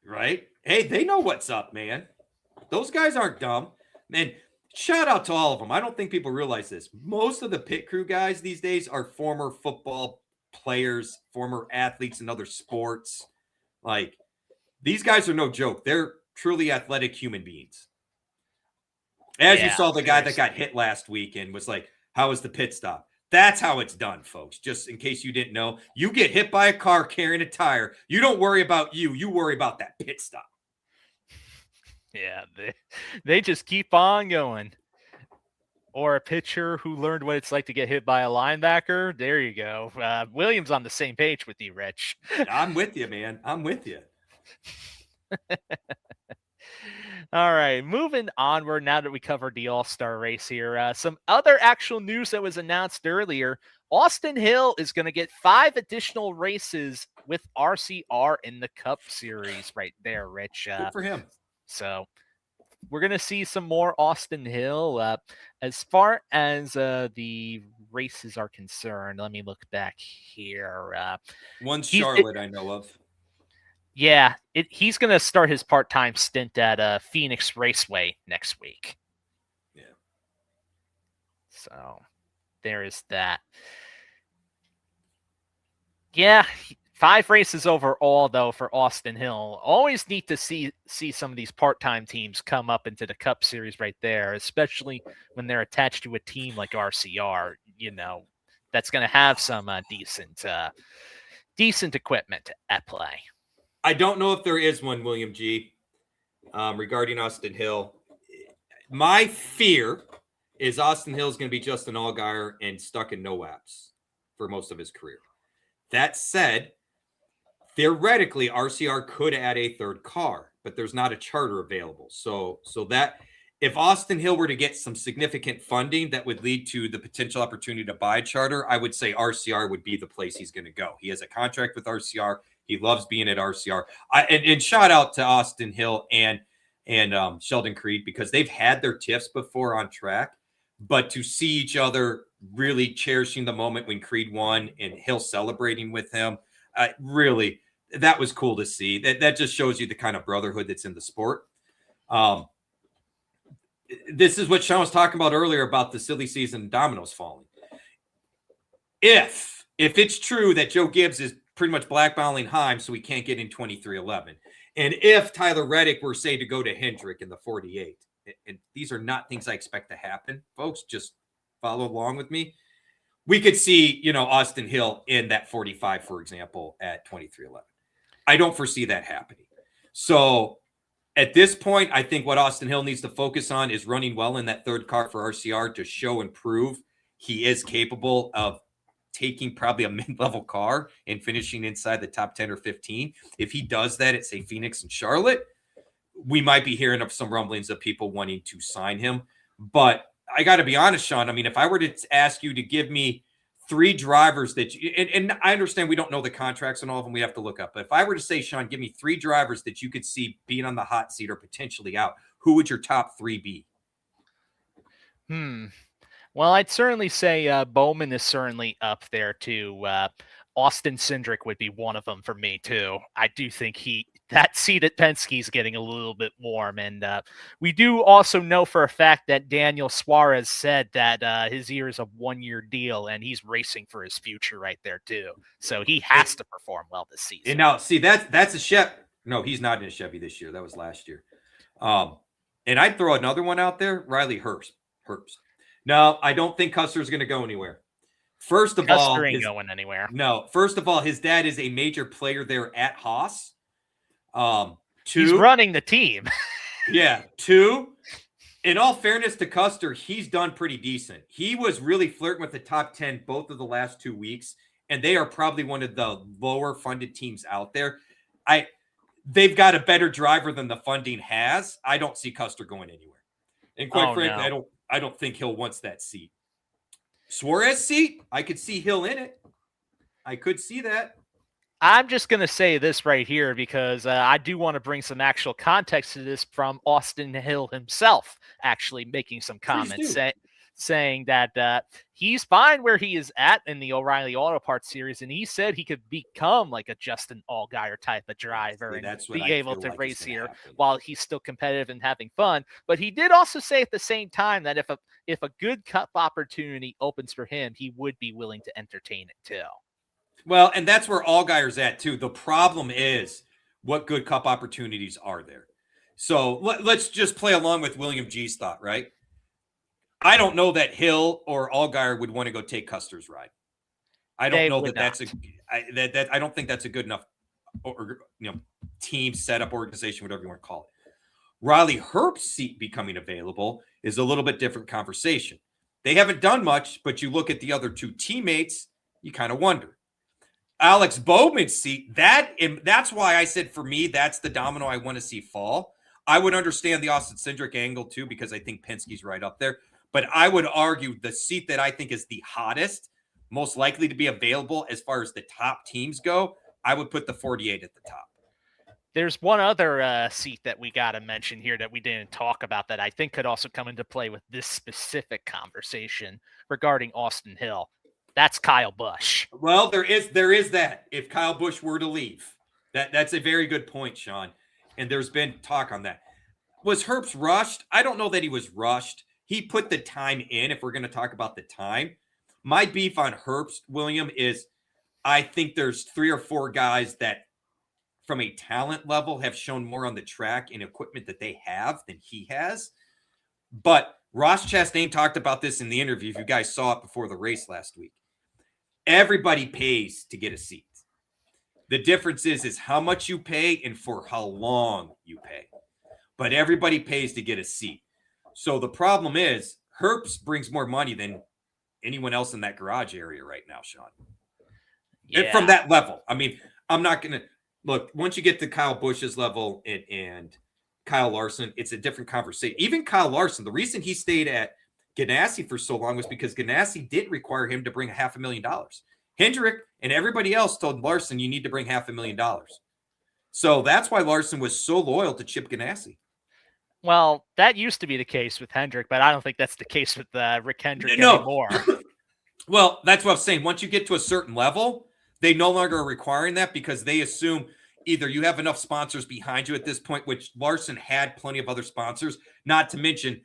Speaker 1: Right? Hey, they know what's up, man. Those guys aren't dumb. Man, shout out to all of them. I don't think people realize this. Most of the pit crew guys these days are former football players, former athletes in other sports. Like, these guys are no joke. They're truly athletic human beings. As you saw the guy that got hit last week and was like, how was the pit stop? That's how it's done, folks. Just in case you didn't know, you get hit by a car carrying a tire. You don't worry about you. You worry about that pit stop.
Speaker 2: Yeah, they just keep on going. Or a pitcher who learned what it's like to get hit by a linebacker. There you go. William's on the same page with you, Rich.
Speaker 1: I'm with you, man. I'm with you.
Speaker 2: All right, moving onward now that we covered the All-Star race here. Some other actual news that was announced earlier. Austin Hill is going to get 5 additional races with RCR in the Cup Series right there, Rich.
Speaker 1: Good for him.
Speaker 2: So we're going to see some more Austin Hill. As far as the races are concerned, let me look back here.
Speaker 1: One Charlotte I know of.
Speaker 2: Yeah, he's going to start his part-time stint at Phoenix Raceway next week.
Speaker 1: Yeah.
Speaker 2: So there is that. Yeah, 5 races overall, though, for Austin Hill. Always neat to see some of these part-time teams come up into the Cup Series right there, especially when they're attached to a team like RCR, that's going to have some decent equipment at play.
Speaker 1: I don't know if there is one, William G, regarding Austin Hill. My fear is Austin Hill is going to be just an Allgaier and stuck in no apps for most of his career. That said, theoretically, RCR could add a third car, but there's not a charter available. So that if Austin Hill were to get some significant funding that would lead to the potential opportunity to buy a charter, I would say RCR would be the place he's going to go. He has a contract with RCR. He loves being at RCR. And shout out to Austin Hill and Sheldon Creed, because they've had their tiffs before on track, but to see each other really cherishing the moment when Creed won and Hill celebrating with him, really, that was cool to see. That just shows you the kind of brotherhood that's in the sport. This is what Sean was talking about earlier about the silly season dominoes falling. If it's true that Joe Gibbs is pretty much blackballing Heim so he can't get in 2311, and if Tyler Reddick were, say, to go to Hendrick in the 48, and these are not things I expect to happen, folks, just follow along with me, we could see, Austin Hill in that 45, for example, at 2311. I don't foresee that happening. So at this point, I think what Austin Hill needs to focus on is running well in that third car for RCR to show and prove he is capable of taking probably a mid-level car and finishing inside the top 10 or 15. If he does that at, say, Phoenix and Charlotte, we might be hearing of some rumblings of people wanting to sign him. But I got to be honest, Sean, I mean, if I were to ask you to give me 3 drivers that you, and I understand we don't know the contracts and all of them, we have to look up. But if I were to say, Sean, give me 3 drivers that you could see being on the hot seat or potentially out, who would your top 3 be?
Speaker 2: Well, I'd certainly say Bowman is certainly up there too. Austin Cindric would be one of them for me too. I do think that seat at Penske is getting a little bit warm, and we do also know for a fact that Daniel Suarez said that his year is a 1-year deal, and he's racing for his future right there too. So he has to perform well this season.
Speaker 1: And now, see, that's a Chevy. No, he's not in a Chevy this year. That was last year. And I'd throw another one out there, Riley Herbst. No, I don't think Custer's going to go anywhere. First of all,
Speaker 2: Custer ain't going anywhere.
Speaker 1: No, first of all, his dad is a major player there at Haas. 2,
Speaker 2: he's running the team.
Speaker 1: Yeah. 2, in all fairness to Custer, he's done pretty decent. He was really flirting with the top 10 both of the last 2 weeks, and they are probably one of the lower funded teams out there. They've got a better driver than the funding has. I don't see Custer going anywhere. And quite frankly,
Speaker 2: no.
Speaker 1: I don't think Hill wants that seat. Suarez seat, I could see Hill in it. I could see that.
Speaker 2: I'm just going to say this right here because I do want to bring some actual context to this from Austin Hill himself, actually making some comments saying that he's fine where he is at in the O'Reilly Auto Parts series, and he said he could become like a Justin Allgaier type of driver and be able to race here while he's still competitive and having fun. But he did also say at the same time that if a good Cup opportunity opens for him, he would be willing to entertain it too.
Speaker 1: Well, and that's where Allgaier's at too. The problem is what good Cup opportunities are there. So let's just play along with William G's thought, right? I don't know that Hill or Allgaier would want to go take Custer's ride. I don't know that I don't think that's a good enough team setup, organization, whatever you want to call it. Riley Herbst's seat becoming available is a little bit different conversation. They haven't done much, but you look at the other 2 teammates, you kind of wonder. Alex Bowman's seat, that's why I said for me, that's the domino I want to see fall. I would understand the Austin Cindric angle too, because I think Penske's right up there. But I would argue the seat that I think is the hottest, most likely to be available as far as the top teams go, I would put the 48 at the top.
Speaker 2: There's one other seat that we got to mention here that we didn't talk about that I think could also come into play with this specific conversation regarding Austin Hill. That's Kyle Busch.
Speaker 1: Well, there is that. If Kyle Busch were to leave, that's a very good point, Sean. And there's been talk on that. Was Herbst rushed? I don't know that he was rushed. He put the time in, if we're going to talk about the time. My beef on Herbst, William, is I think there's 3 or 4 guys that from a talent level have shown more on the track and equipment that they have than he has. But Ross Chastain talked about this in the interview. If you guys saw it before the race last week, everybody pays to get a seat. The difference is how much you pay and for how long you pay. But everybody pays to get a seat. So the problem is Herbst brings more money than anyone else in that garage area right now, Sean.
Speaker 2: Yeah.
Speaker 1: And from that level. I mean, I'm not going to look, once you get to Kyle Busch's level and Kyle Larson, it's a different conversation. Even Kyle Larson, the reason he stayed at Ganassi for so long was because Ganassi didn't require him to bring $500,000. Hendrick and everybody else told Larson, you need to bring $500,000. So that's why Larson was so loyal to Chip Ganassi.
Speaker 2: Well, that used to be the case with Hendrick, but I don't think that's the case with Rick Hendrick anymore.
Speaker 1: Well, that's what I'm saying. Once you get to a certain level, they no longer are requiring that because they assume either you have enough sponsors behind you at this point, which Larson had plenty of other sponsors, not to mention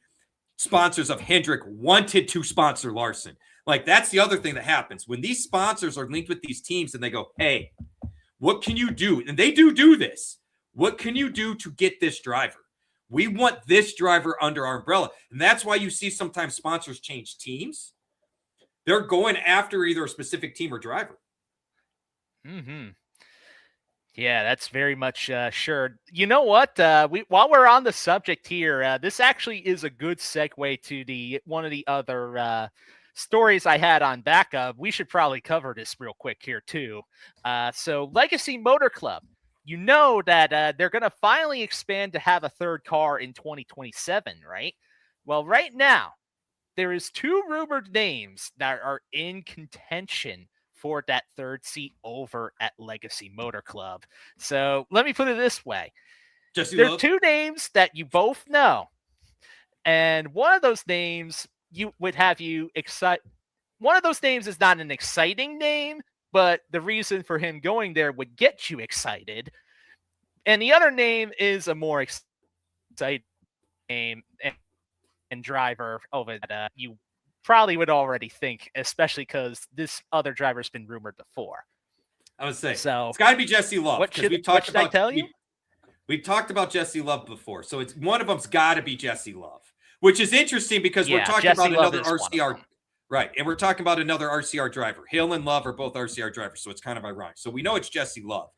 Speaker 1: sponsors of Hendrick wanted to sponsor Larson. Like, that's the other thing that happens. When these sponsors are linked with these teams and they go, hey, what can you do? And they do this. What can you do to get this driver? We want this driver under our umbrella. And that's why you see sometimes sponsors change teams. They're going after either a specific team or driver.
Speaker 2: Mm-hmm. Yeah, that's very much sure. You know what? While we're on the subject here, this actually is a good segue to one of the other stories I had on backup. We should probably cover this real quick here too. So Legacy Motor Club, you know that they're going to finally expand to have a third car in 2027, right? Well, right now, there is 2 rumored names that are in contention for that third seat over at Legacy Motor Club. So let me put it this way. There are 2 names that you both know. And one of those names would have you excited. One of those names is not an exciting name, but the reason for him going there would get you excited. And the other name is a more exciting name and driver over that you probably would already think, especially because this other driver's been rumored before.
Speaker 1: I would say
Speaker 2: so.
Speaker 1: It's got to be Jesse Love.
Speaker 2: What should I tell you?
Speaker 1: We talked about Jesse Love before, so it's one of them's got to be Jesse Love, which is interesting because we're talking
Speaker 2: Jesse
Speaker 1: about
Speaker 2: Love
Speaker 1: another RCR, right? And we're talking about another RCR driver. Hill and Love are both RCR drivers, so it's kind of ironic. So we know it's Jesse Love.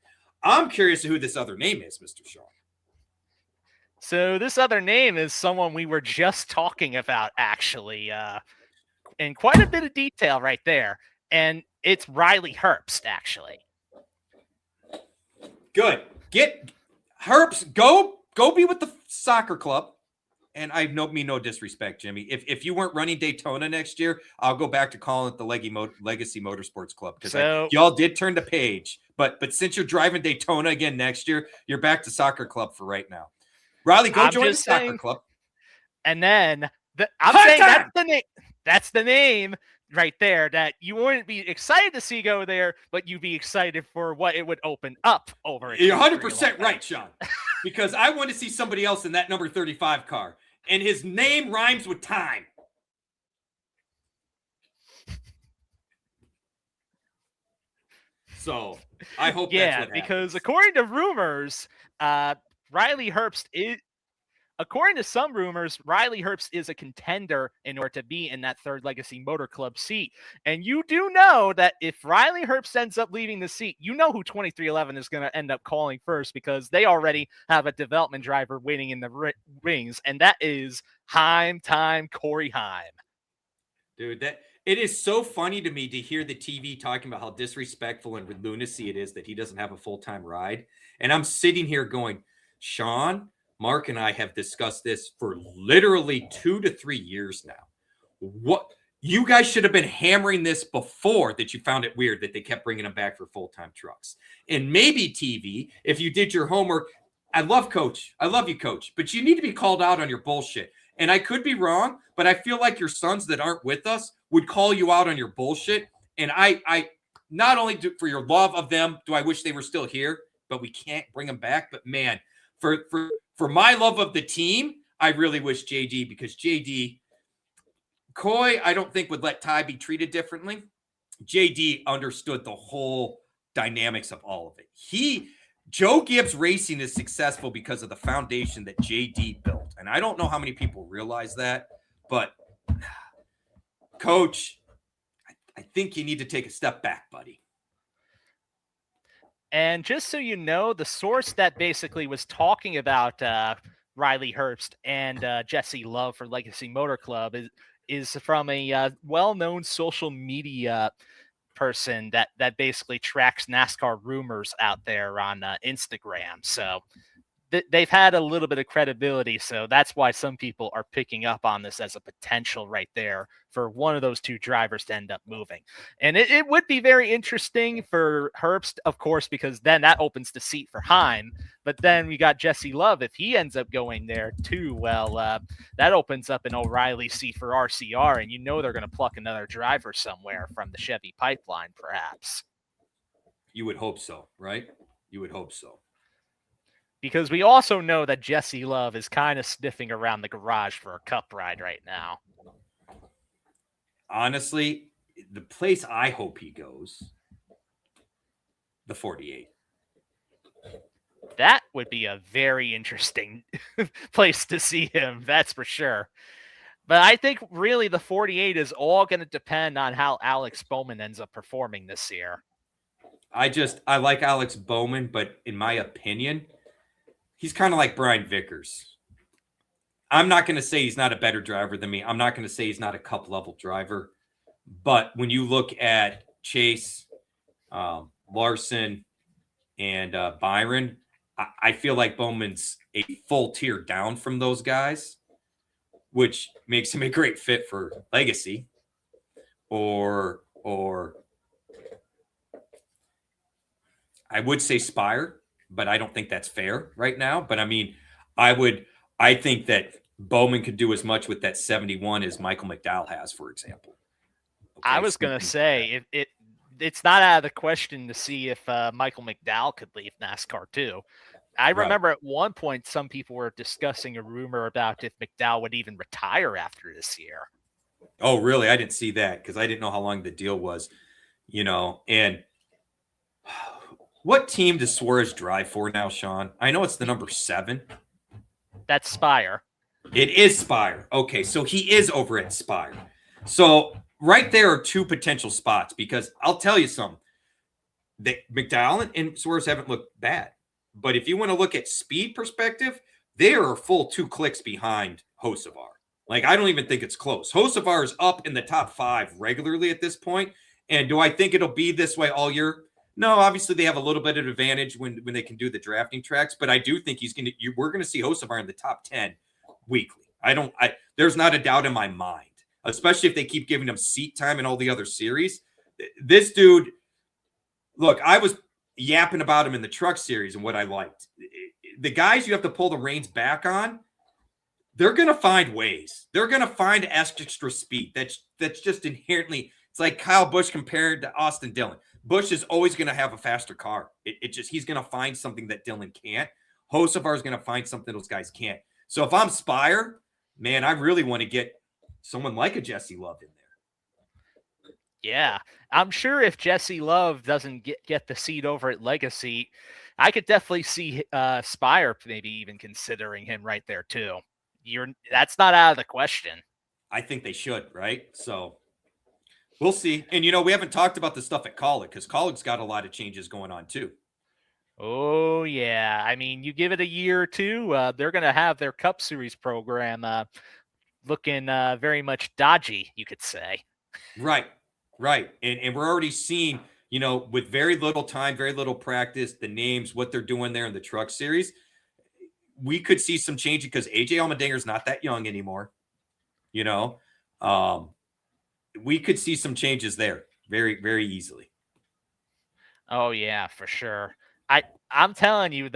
Speaker 1: I'm curious who this other name is, Mr. Shaw.
Speaker 2: So this other name is someone we were just talking about, actually, in quite a bit of detail right there. And it's Riley Herbst, actually.
Speaker 1: Good. Get Herbst, go be with the soccer club. And I mean no disrespect, Jimmy. If you weren't running Daytona next year, I'll go back to calling it the Legacy Motorsports Club because y'all did turn the page. But since you're driving Daytona again next year, you're back to soccer club for right now. Riley, go join the soccer club.
Speaker 2: And then I'm saying that's the name. That's the name right there that you wouldn't be excited to see go there, but you'd be excited for what it would open up over.
Speaker 1: You're 100% right, Sean. Because I want to see somebody else in that number 35 car. And his name rhymes with time. So I hope that's what happens.
Speaker 2: Because according to rumors, Riley Herbst is, according to some rumors, Riley Herbst is a contender in order to be in that third Legacy Motor Club seat. And you do know that if Riley Herbst ends up leaving the seat, you know who 2311 is going to end up calling first because they already have a development driver waiting in the wings, and that is Corey Heim.
Speaker 1: Dude, it is so funny to me to hear the TV talking about how disrespectful and lunacy it is that he doesn't have a full-time ride. And I'm sitting here going, Sean, Mark and I have discussed this for literally 2 to 3 years now. What you guys should have been hammering this before that you found it weird that they kept bringing him back for full-time trucks. And maybe TV, if you did your homework, I love Coach. I love you, Coach. But you need to be called out on your bullshit. And I could be wrong, but I feel like your sons that aren't with us would call you out on your bullshit. And I not only do for your love of them, do I wish they were still here, but we can't bring them back. But man, for my love of the team, I really wish JD, because JD, Coy, I don't think would let Ty be treated differently. JD understood the whole dynamics of all of it. Joe Gibbs Racing is successful because of the foundation that JD built. And I don't know how many people realize that, but Coach, I think you need to take a step back, buddy.
Speaker 2: And just so you know, the source that basically was talking about Riley Herbst and Jesse Love for Legacy Motor Club is from a well-known social media person that basically tracks NASCAR rumors out there on Instagram. So they've had a little bit of credibility. So that's why some people are picking up on this as a potential right there for one of those two drivers to end up moving. And it would be very interesting for Herbst, of course, because then that opens the seat for Heim. But then we got Jesse Love. If he ends up going there too, well, that opens up an O'Reilly seat for RCR. And you know they're going to pluck another driver somewhere from the Chevy pipeline, perhaps.
Speaker 1: You would hope so, right? You would hope so.
Speaker 2: Because we also know that Jesse Love is kind of sniffing around the garage for a cup ride right now.
Speaker 1: Honestly, the place I hope he goes, the 48.
Speaker 2: That would be a very interesting place to see him, that's for sure. But I think really the 48 is all going to depend on how Alex Bowman ends up performing this year.
Speaker 1: I like Alex Bowman, but in my opinion, he's kind of like Brian Vickers. I'm not going to say he's not a better driver than me. I'm not going to say he's not a cup level driver. But when you look at Chase, Larson, and Byron, I feel like Bowman's a full tier down from those guys, which makes him a great fit for Legacy or I would say Spire, but I don't think that's fair right now. But I mean, I think that Bowman could do as much with that 71 as Michael McDowell has, for example.
Speaker 2: Okay, I was going to say it's not out of the question to see if Michael McDowell could leave NASCAR too. I remember at one point some people were discussing a rumor about if McDowell would even retire after this year.
Speaker 1: Oh, really? I didn't see that because I didn't know how long the deal was, and what team does Suarez drive for now, Sean? I know it's the number 7.
Speaker 2: That's Spire.
Speaker 1: It is Spire. Okay, so he is over at Spire. So right there are two potential spots because I'll tell you something. McDowell and Suarez haven't looked bad. But if you want to look at speed perspective, they are a full 2 clicks behind Hocevar. Like, I don't even think it's close. Hocevar is up in the top 5 regularly at this point. And do I think it'll be this way all year? No, obviously they have a little bit of advantage when they can do the drafting tracks, but I do think we're going to see Hocevar in the top 10 weekly. There's not a doubt in my mind, especially if they keep giving him seat time in all the other series. This dude, look, I was yapping about him in the truck series and what I liked. The guys you have to pull the reins back on, they're going to find ways. They're going to find extra speed. That's just inherently, it's like Kyle Busch compared to Austin Dillon. Busch is always going to have a faster car. He's going to find something that Dillon can't. Hocevar is going to find something those guys can't. So if I'm Spire, man, I really want to get someone like a Jesse Love in there.
Speaker 2: Yeah, I'm sure if Jesse Love doesn't get the seat over at Legacy, I could definitely see Spire maybe even considering him right there too. That's not out of the question.
Speaker 1: I think they should, right? So we'll see. And, we haven't talked about the stuff at Kaulig because Kaulig's got a lot of changes going on too.
Speaker 2: Oh, yeah. I mean, you give it a year or two, they're going to have their Cup Series program looking very much dodgy, you could say.
Speaker 1: Right. And we're already seeing, with very little time, very little practice, the names, what they're doing there in the Truck Series. We could see some change because AJ Allmendinger's not that young anymore. We could see some changes there very, very easily.
Speaker 2: Oh, yeah, for sure. I'm telling you,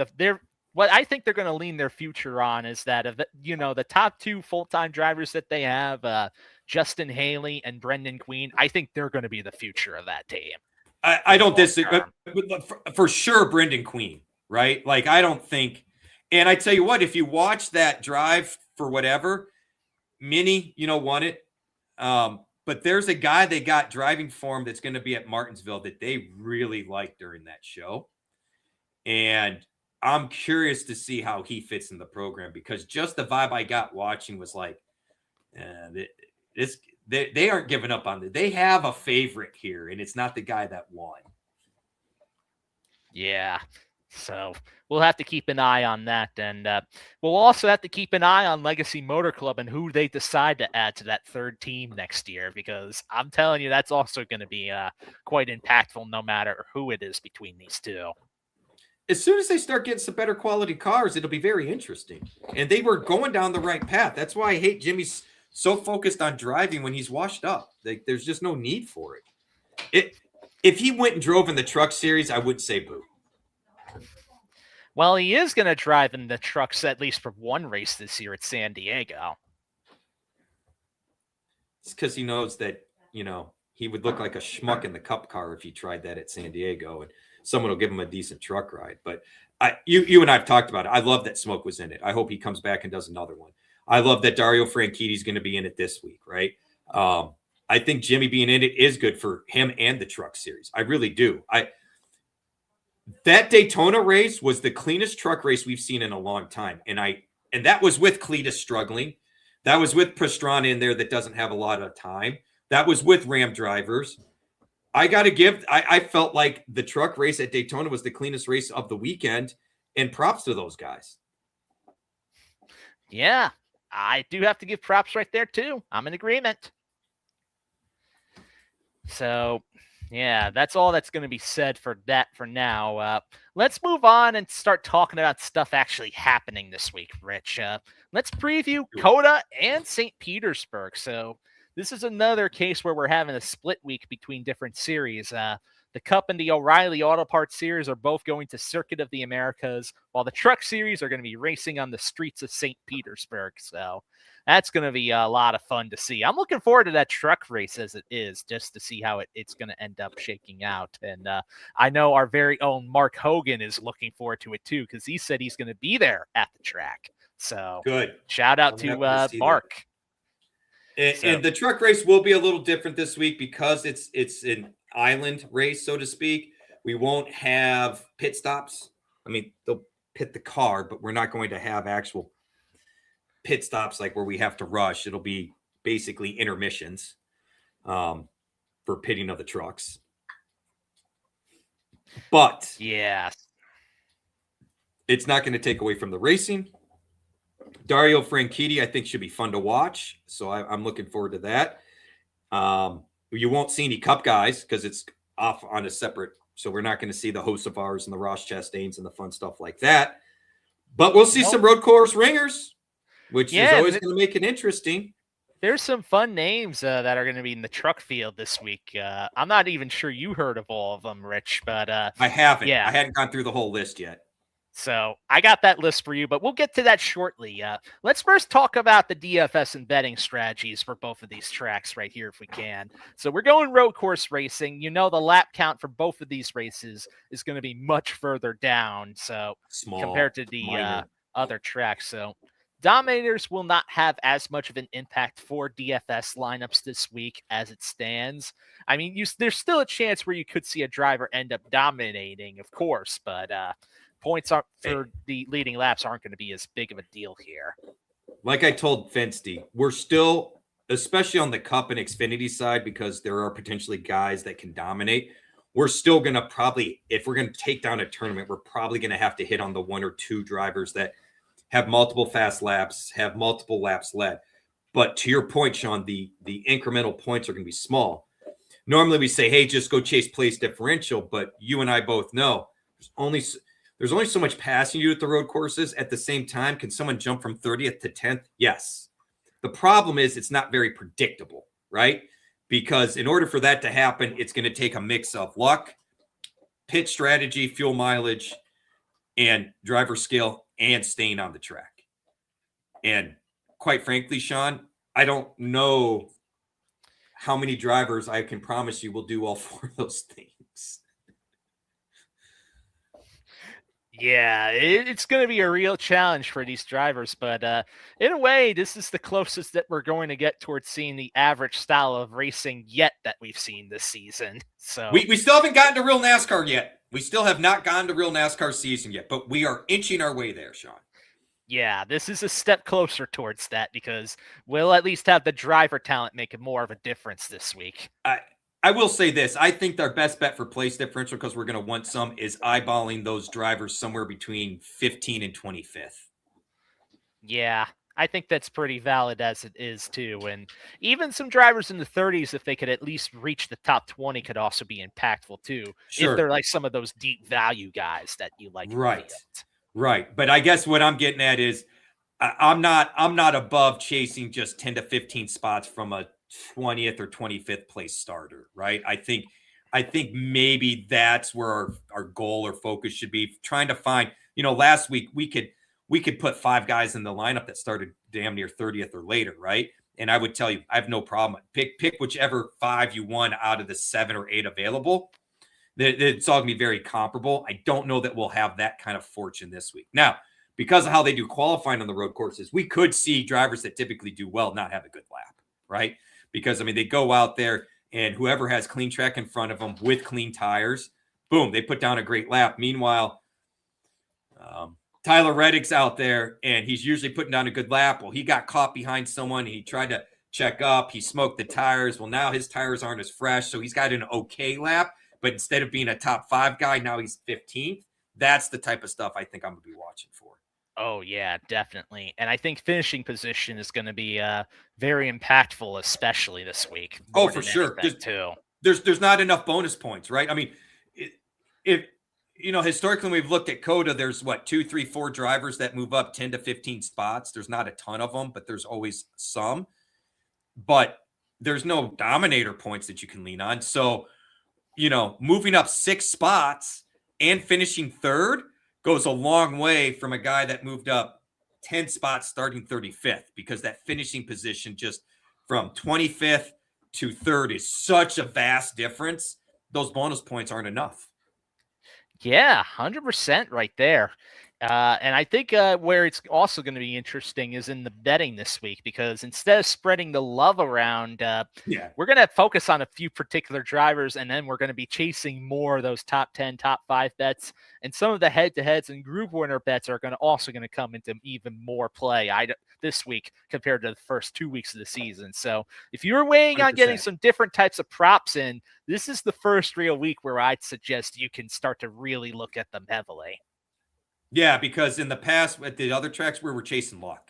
Speaker 2: what I think they're going to lean their future on is that, the top 2 full-time drivers that they have, Justin Haley and Brendan Queen, I think they're going to be the future of that team.
Speaker 1: I don't disagree. For sure, Brendan Queen, right? Like, I don't think, and I tell you what, if you watch that drive for whatever, Mini, won it. But there's a guy they got driving for him that's going to be at Martinsville that they really like during that show. And I'm curious to see how he fits in the program, because just the vibe I got watching was like, they aren't giving up on it. They have a favorite here, and it's not the guy that won.
Speaker 2: Yeah. So we'll have to keep an eye on that. And we'll also have to keep an eye on Legacy Motor Club and who they decide to add to that third team next year, because I'm telling you, that's also going to be quite impactful no matter who it is between these two.
Speaker 1: As soon as they start getting some better quality cars, it'll be very interesting. And they were going down the right path. That's why I hate Jimmy's so focused on driving when he's washed up. There's just no need for it. If he went and drove in the truck series, I would say boo.
Speaker 2: Well, he is going to drive in the trucks at least for one race this year at San Diego.
Speaker 1: It's because he knows that, he would look like a schmuck in the cup car if he tried that at San Diego, and someone will give him a decent truck ride. But you and I have talked about it. I love that Smoke was in it. I hope he comes back and does another one. I love that Dario Franchitti is going to be in it this week, right? I think Jimmy being in it is good for him and the truck series. I really do. That Daytona race was the cleanest truck race we've seen in a long time. And that was with Cletus struggling. That was with Pastrana in there that doesn't have a lot of time. That was with Ram drivers. I felt like the truck race at Daytona was the cleanest race of the weekend, and props to those guys.
Speaker 2: Yeah, I do have to give props right there too. I'm in agreement. So, yeah, that's all that's going to be said for that for now. Let's move on and start talking about stuff actually happening this week, Rich. Let's preview COTA and St. Petersburg. So this is another case where we're having a split week between different series. The Cup and the O'Reilly Auto Parts Series are both going to Circuit of the Americas, while the Truck Series are going to be racing on the streets of St. Petersburg. So that's going to be a lot of fun to see. I'm looking forward to that truck race as it is, just to see how it's going to end up shaking out. And I know our very own Mark Hogan is looking forward to it too, because he said he's going to be there at the track. So
Speaker 1: good.
Speaker 2: Shout out to Mark.
Speaker 1: And the truck race will be a little different this week because it's an island race, so to speak. We won't have pit stops. I mean, they'll pit the car, but we're not going to have actual pit stops like where we have to rush. It'll be basically intermissions for pitting of the trucks. But
Speaker 2: yeah,
Speaker 1: it's not going to take away from the racing. Dario Franchitti, I think, should be fun to watch. So I'm looking forward to that. You won't see any Cup guys because it's off on a separate. So we're not going to see the hosts of ours and the Ross Chastains and the fun stuff like that. But we'll see some road course ringers, which is always going to make it interesting.
Speaker 2: There's some fun names that are going to be in the truck field this week. I'm not even sure you heard of all of them, Rich, but
Speaker 1: I haven't. Yeah. I hadn't gone through the whole list yet.
Speaker 2: So I got that list for you, but we'll get to that shortly. Let's first talk about the DFS and betting strategies for both of these tracks right here if we can. So we're going road course racing. The lap count for both of these races is going to be much further down, so compared to the other tracks. So Dominators will not have as much of an impact for DFS lineups this week as it stands. I mean, there's still a chance where you could see a driver end up dominating, of course, but points for the leading laps aren't going to be as big of a deal here.
Speaker 1: Like I told Fensty, we're still, especially on the Cup and Xfinity side, because there are potentially guys that can dominate. We're still going to probably, if we're going to take down a tournament, we're probably going to have to hit on the one or two drivers that have multiple fast laps, have multiple laps led. But to your point, Sean, the incremental points are going to be small. Normally we say, hey, just go chase place differential. But you and I both know there's only so much passing you do at the road courses. At the same time, can someone jump from 30th to 10th? Yes. The problem is it's not very predictable, right? Because in order for that to happen, it's going to take a mix of luck, pit strategy, fuel mileage, and driver skill and staying on the track. And quite frankly, Sean, I don't know how many drivers I can promise you will do all four of those things.
Speaker 2: Yeah, it's going to be a real challenge for these drivers, but in a way, this is the closest that we're going to get towards seeing the average style of racing yet that we've seen this season. So
Speaker 1: we still haven't gotten to real NASCAR yet. We still have not gotten to real NASCAR season yet, but we are inching our way there, Sean.
Speaker 2: Yeah, this is a step closer towards that because we'll at least have the driver talent make more of a difference this week.
Speaker 1: I will say this. I think our best bet for place differential, because we're going to want some, is eyeballing those drivers somewhere between 15 and 25th.
Speaker 2: Yeah, I think that's pretty valid as it is too. And even some drivers in the 30s, if they could at least reach the top 20, could also be impactful too.
Speaker 1: Sure.
Speaker 2: If they're like some of those deep value guys that you like.
Speaker 1: Right. Right. But I guess what I'm getting at is I'm not above chasing just 10 to 15 spots from a 20th or 25th place starter, right? I think maybe that's where our goal or focus should be, trying to find, last week we could put 5 guys in the lineup that started damn near 30th or later, right? And I would tell you, I have no problem. Pick whichever 5 you want out of the 7 or 8 available. It's all going to be very comparable. I don't know that we'll have that kind of fortune this week. Now, because of how they do qualifying on the road courses, we could see drivers that typically do well not have a good lap, right? Because, they go out there and whoever has clean track in front of them with clean tires, boom, they put down a great lap. Meanwhile, Tyler Reddick's out there and he's usually putting down a good lap. Well, he got caught behind someone. He tried to check up. He smoked the tires. Well, now his tires aren't as fresh, so he's got an okay lap. But instead of being a top 5 guy, now he's 15th. That's the type of stuff I think I'm going to be watching for.
Speaker 2: Oh, yeah, definitely. And I think finishing position is going to be very impactful, especially this week.
Speaker 1: Oh, for sure.
Speaker 2: Too.
Speaker 1: There's not enough bonus points, right? If historically we've looked at COTA, there's 2, 3, 4 drivers that move up 10 to 15 spots. There's not a ton of them, but there's always some. But there's no dominator points that you can lean on. So, moving up 6 spots and finishing 3rd goes a long way from a guy that moved up 10 spots starting 35th, because that finishing position just from 25th to 3rd is such a vast difference. Those bonus points aren't enough.
Speaker 2: Yeah, 100% right there. And I think where it's also going to be interesting is in the betting this week, because instead of spreading the love around, we're going to focus on a few particular drivers, and then we're going to be chasing more of those top 10, top 5 bets. And some of the head-to-heads and group winner bets are also going to come into even more play this week compared to the first 2 weeks of the season. So if you're weighing 100%. On getting some different types of props in, this is the first real week where I'd suggest you can start to really look at them heavily.
Speaker 1: Yeah, because in the past at the other tracks we were chasing luck.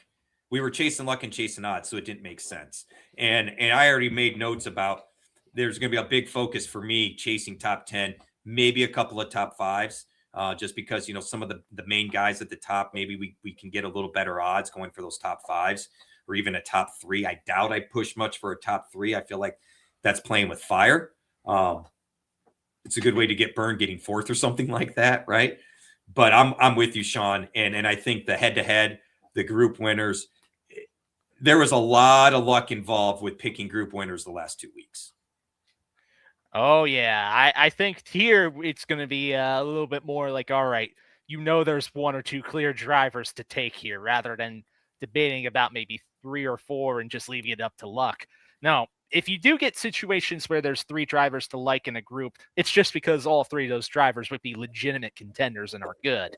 Speaker 1: We were chasing luck and chasing odds, so it didn't make sense. And I already made notes about there's going to be a big focus for me chasing top 10, maybe a couple of top 5s, just because, some of the main guys at the top, maybe we can get a little better odds going for those top 5s or even a top 3. I doubt I push much for a top 3. I feel like that's playing with fire. It's a good way to get burned getting 4th or something like that, right? But I'm with you, Sean, and I think the head-to-head, the group winners, there was a lot of luck involved with picking group winners the last 2 weeks.
Speaker 2: Oh, yeah. I think here it's going to be a little bit more like, all right, there's 1 or 2 clear drivers to take here rather than debating about maybe 3 or 4 and just leaving it up to luck. No. If you do get situations where there's 3 drivers to like in a group, it's just because all 3 of those drivers would be legitimate contenders and are good.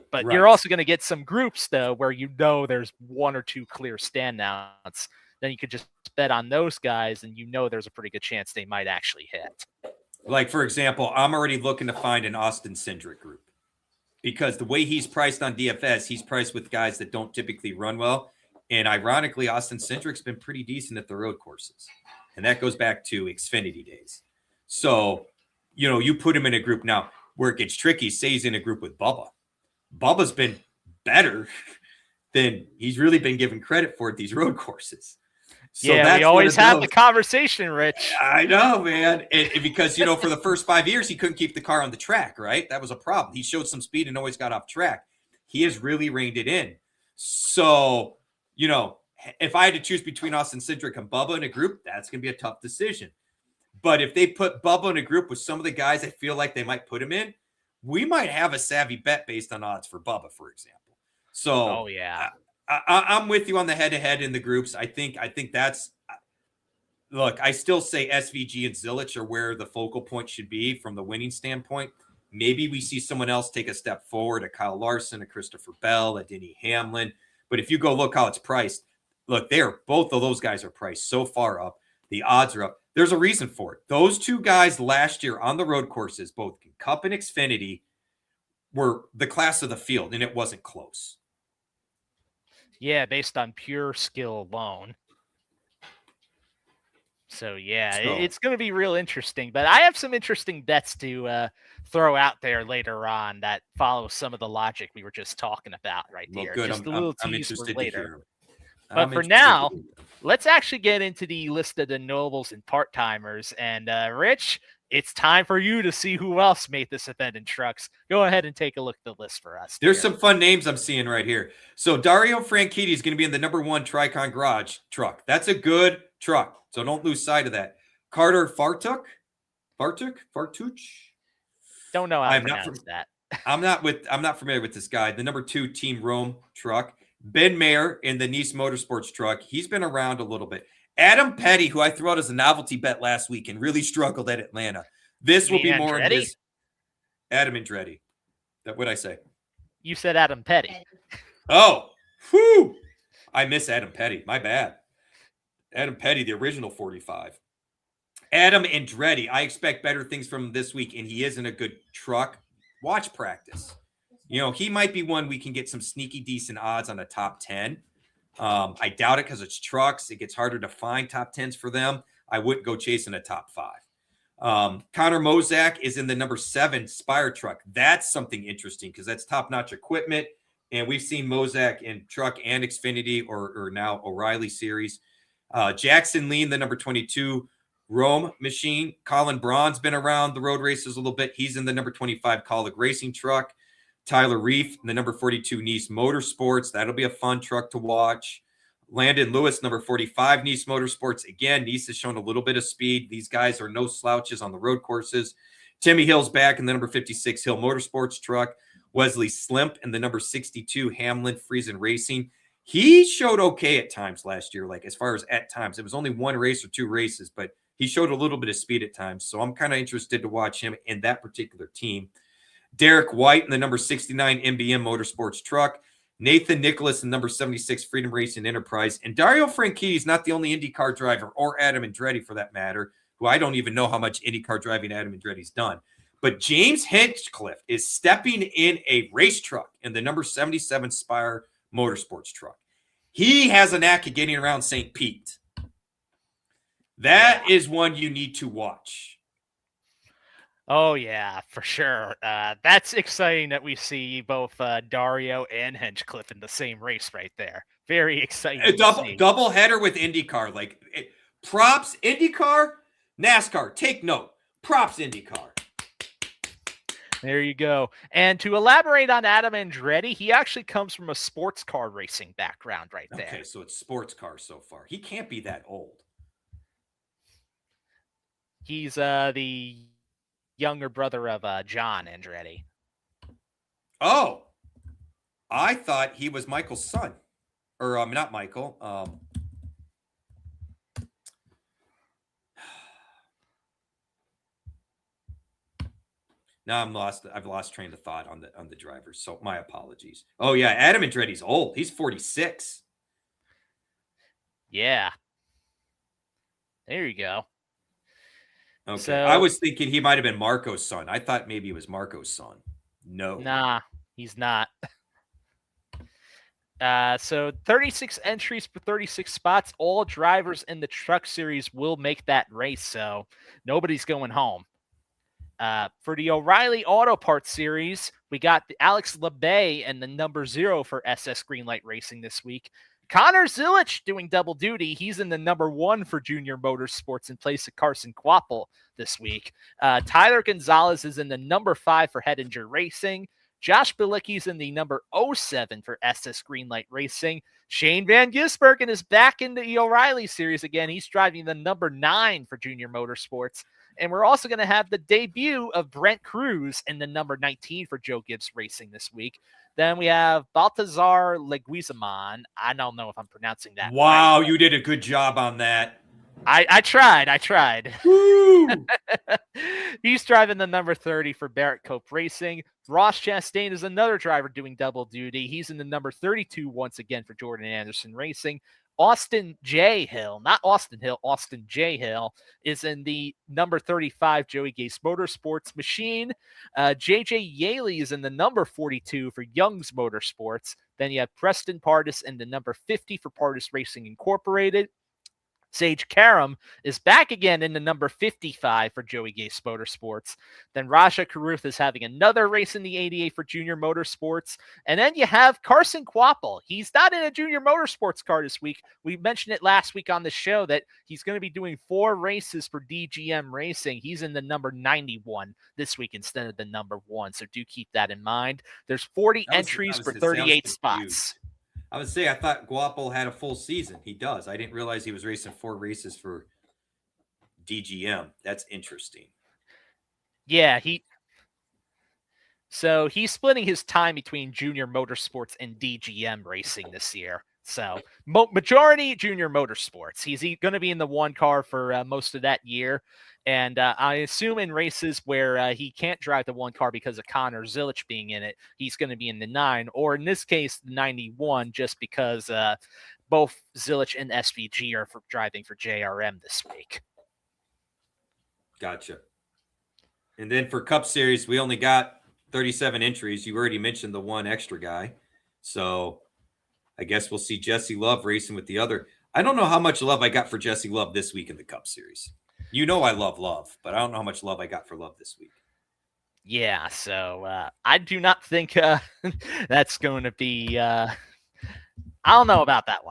Speaker 2: But You're also going to get some groups, though, where there's 1 or 2 clear standouts. Then you could just bet on those guys, and there's a pretty good chance they might actually hit.
Speaker 1: Like, for example, I'm already looking to find an Austin Cindric group, because the way he's priced on DFS, he's priced with guys that don't typically run well. And ironically, Austin Cindric's been pretty decent at the road courses. And that goes back to Xfinity days. So, you put him in a group now where it gets tricky. Say he's in a group with Bubba. Bubba's been better than he's really been given credit for at these road courses. So
Speaker 2: yeah, we
Speaker 1: that's one
Speaker 2: always
Speaker 1: of
Speaker 2: have the
Speaker 1: those.
Speaker 2: conversation, Rich.
Speaker 1: I know, man. And because, for the first 5 years, he couldn't keep the car on the track, right? That was a problem. He showed some speed and always got off track. He has really reined it in. So, if I had to choose between Austin Cindric and Bubba in a group, that's going to be a tough decision. But if they put Bubba in a group with some of the guys I feel like they might put him in, we might have a savvy bet based on odds for Bubba, for example. So,
Speaker 2: yeah.
Speaker 1: I'm with you on the head-to-head in the groups. I think that's – look, I still say SVG and Zilich are where the focal point should be from the winning standpoint. Maybe we see someone else take a step forward, a Kyle Larson, a Christopher Bell, a Denny Hamlin. But if you go look how it's priced, look, both of those guys are priced so far up. The odds are up. There's a reason for it. Those two guys last year on the road courses, both Cup and Xfinity, were the class of the field, and it wasn't close.
Speaker 2: Yeah, based on pure skill alone. So, yeah, it's going to be real interesting. But I have some interesting bets to throw out there later on that follow some of the logic we were just talking about right there.
Speaker 1: Good.
Speaker 2: Just a little tease for later. But for now, let's actually get into the list of the nobles and part-timers. And, Rich, it's time for you to see who else made this event in trucks. Go ahead and take a look at the list for us.
Speaker 1: There's some fun names I'm seeing right here. So Dario Franchitti is going to be in the number 1 Tricon Garage truck. That's a good truck, so don't lose sight of that. Carter Fartuch?
Speaker 2: Don't know how to pronounce that.
Speaker 1: I'm not familiar with this guy. The number 2 Team Rome truck. Ben Mayer in the Nice Motorsports truck. He's been around a little bit. Adam Petty, who I threw out as a novelty bet last week and really struggled at Atlanta. This will be more in his Adam Andretti. That what I say?
Speaker 2: You said Adam Petty.
Speaker 1: Oh, whew. I miss Adam Petty. My bad. Adam Petty, the original 45. Adam Andretti. I expect better things from him this week, and he is in a good truck. Watch practice. He might be one we can get some sneaky decent odds on a top 10. I doubt it because it's trucks. It gets harder to find top 10s for them. I wouldn't go chasing a top 5. Connor Mozak is in the number 7 Spire truck. That's something interesting because that's top-notch equipment. And we've seen Mozak in truck and Xfinity or now O'Reilly series. Jackson Lean, the number 22 Rome machine. Colin Braun's been around the road races a little bit. He's in the number 25 Colleague Racing truck. Tyler Reef, the number 42 Nice Motorsports. That'll be a fun truck to watch. Landon Lewis, number 45 Nice Motorsports. Again, Nice has shown a little bit of speed. These guys are no slouches on the road courses. Timmy Hill's back in the number 56 Hill Motorsports truck. Wesley Slimp in the number 62 Hamlin Friesen Racing. He showed okay at times last year, like as far as at times. It was only one race or 2 races, but he showed a little bit of speed at times. So I'm kind of interested to watch him in that particular team. Derek White in the number 69 MBM Motorsports truck. Nathan Nicholas in number 76 Freedom Racing Enterprise. And Dario Franchitti is not the only IndyCar driver, or Adam Andretti for that matter, who I don't even know how much IndyCar driving Adam Andretti's done. But James Hinchcliffe is stepping in a race truck in the number 77 Spire Motorsports truck. He has a knack of getting around St. Pete. That is one you need to watch.
Speaker 2: Oh, yeah, for sure. That's exciting that we see both Dario and Hinchcliffe in the same race right there. Very exciting.
Speaker 1: A double header with IndyCar. Props IndyCar, NASCAR. Take note. Props IndyCar.
Speaker 2: There you go. And to elaborate on Adam Andretti, he actually comes from a sports car racing background right there.
Speaker 1: Okay, so it's sports cars so far. He can't be that old.
Speaker 2: He's the younger brother of John Andretti.
Speaker 1: Oh, I thought he was Michael's son. Or not Michael. Now I've lost train of thought on the drivers. So my apologies. Oh yeah, Adam Andretti's old. He's 46.
Speaker 2: Yeah. There you go.
Speaker 1: Okay. So, I was thinking he might have been Marco's son. I thought maybe it was Marco's son. No.
Speaker 2: Nah, he's not. So 36 entries for 36 spots. All drivers in the truck series will make that race, so nobody's going home. For the O'Reilly Auto Parts Series, we got the Alex LeBay and the number 0 for SS Greenlight Racing this week. Connor Zilich doing double duty. He's in the number 1 for Junior Motorsports in place of Carson Kvapil this week. Tyler Gonzalez is in the number 5 for Hettinger Racing. Josh Bilicki's in the number 07 for SS Greenlight Racing. Shane Van Gisbergen is back in the O'Reilly Series again. He's driving the number 9 for Junior Motorsports. And we're also going to have the debut of Brent Cruz in the number 19 for Joe Gibbs Racing this week. Then we have Baltazar Leguizamon. I don't know if I'm pronouncing that
Speaker 1: Wow,
Speaker 2: right.
Speaker 1: You did a good job on that.
Speaker 2: I tried.
Speaker 1: Woo!
Speaker 2: He's driving the number 30 for Barrett Cope Racing. Ross Chastain is another driver doing double duty. He's in the number 32 once again for Jordan Anderson Racing. Austin J. Hill, not Austin Hill, Austin J. Hill is in the number 35 Joey Gase Motorsports machine. JJ Yaley is in the number 42 for Young's Motorsports. Then you have Preston Pardis in the number 50 for Pardis Racing Incorporated. Sage Karam is back again in the number 55 for Joey Gase Motorsports. Then Raja Karuth is having another race in the 88 for Junior Motorsports. And then you have Carson Kvapil. He's not in a Junior Motorsports car this week. We mentioned it last week on the show that he's going to be doing 4 races for DGM Racing. He's in the number 91 this week instead of the number 1. So do keep that in mind. There's 40 entries for 38 spots.
Speaker 1: I would say I thought Kvapil had a full season. He does. I didn't realize he was racing 4 races for DGM. That's interesting.
Speaker 2: Yeah, so he's splitting his time between Junior Motorsports and DGM Racing this year. So majority Junior Motorsports. He's going to be in the 1 car for most of that year. And I assume in races where he can't drive the 1 car because of Connor Zilich being in it, he's going to be in the 9, or in this case, the 91, just because both Zilich and SVG are driving for JRM this week.
Speaker 1: Gotcha. And then for Cup Series, we only got 37 entries. You already mentioned the 1 extra guy. So I guess we'll see Jesse Love racing with the other. I don't know how much love I got for Jesse Love this week in the Cup Series. You know I love Love, but I don't know how much love I got for Love this week.
Speaker 2: Yeah, so I do not think that's going to be I don't know about that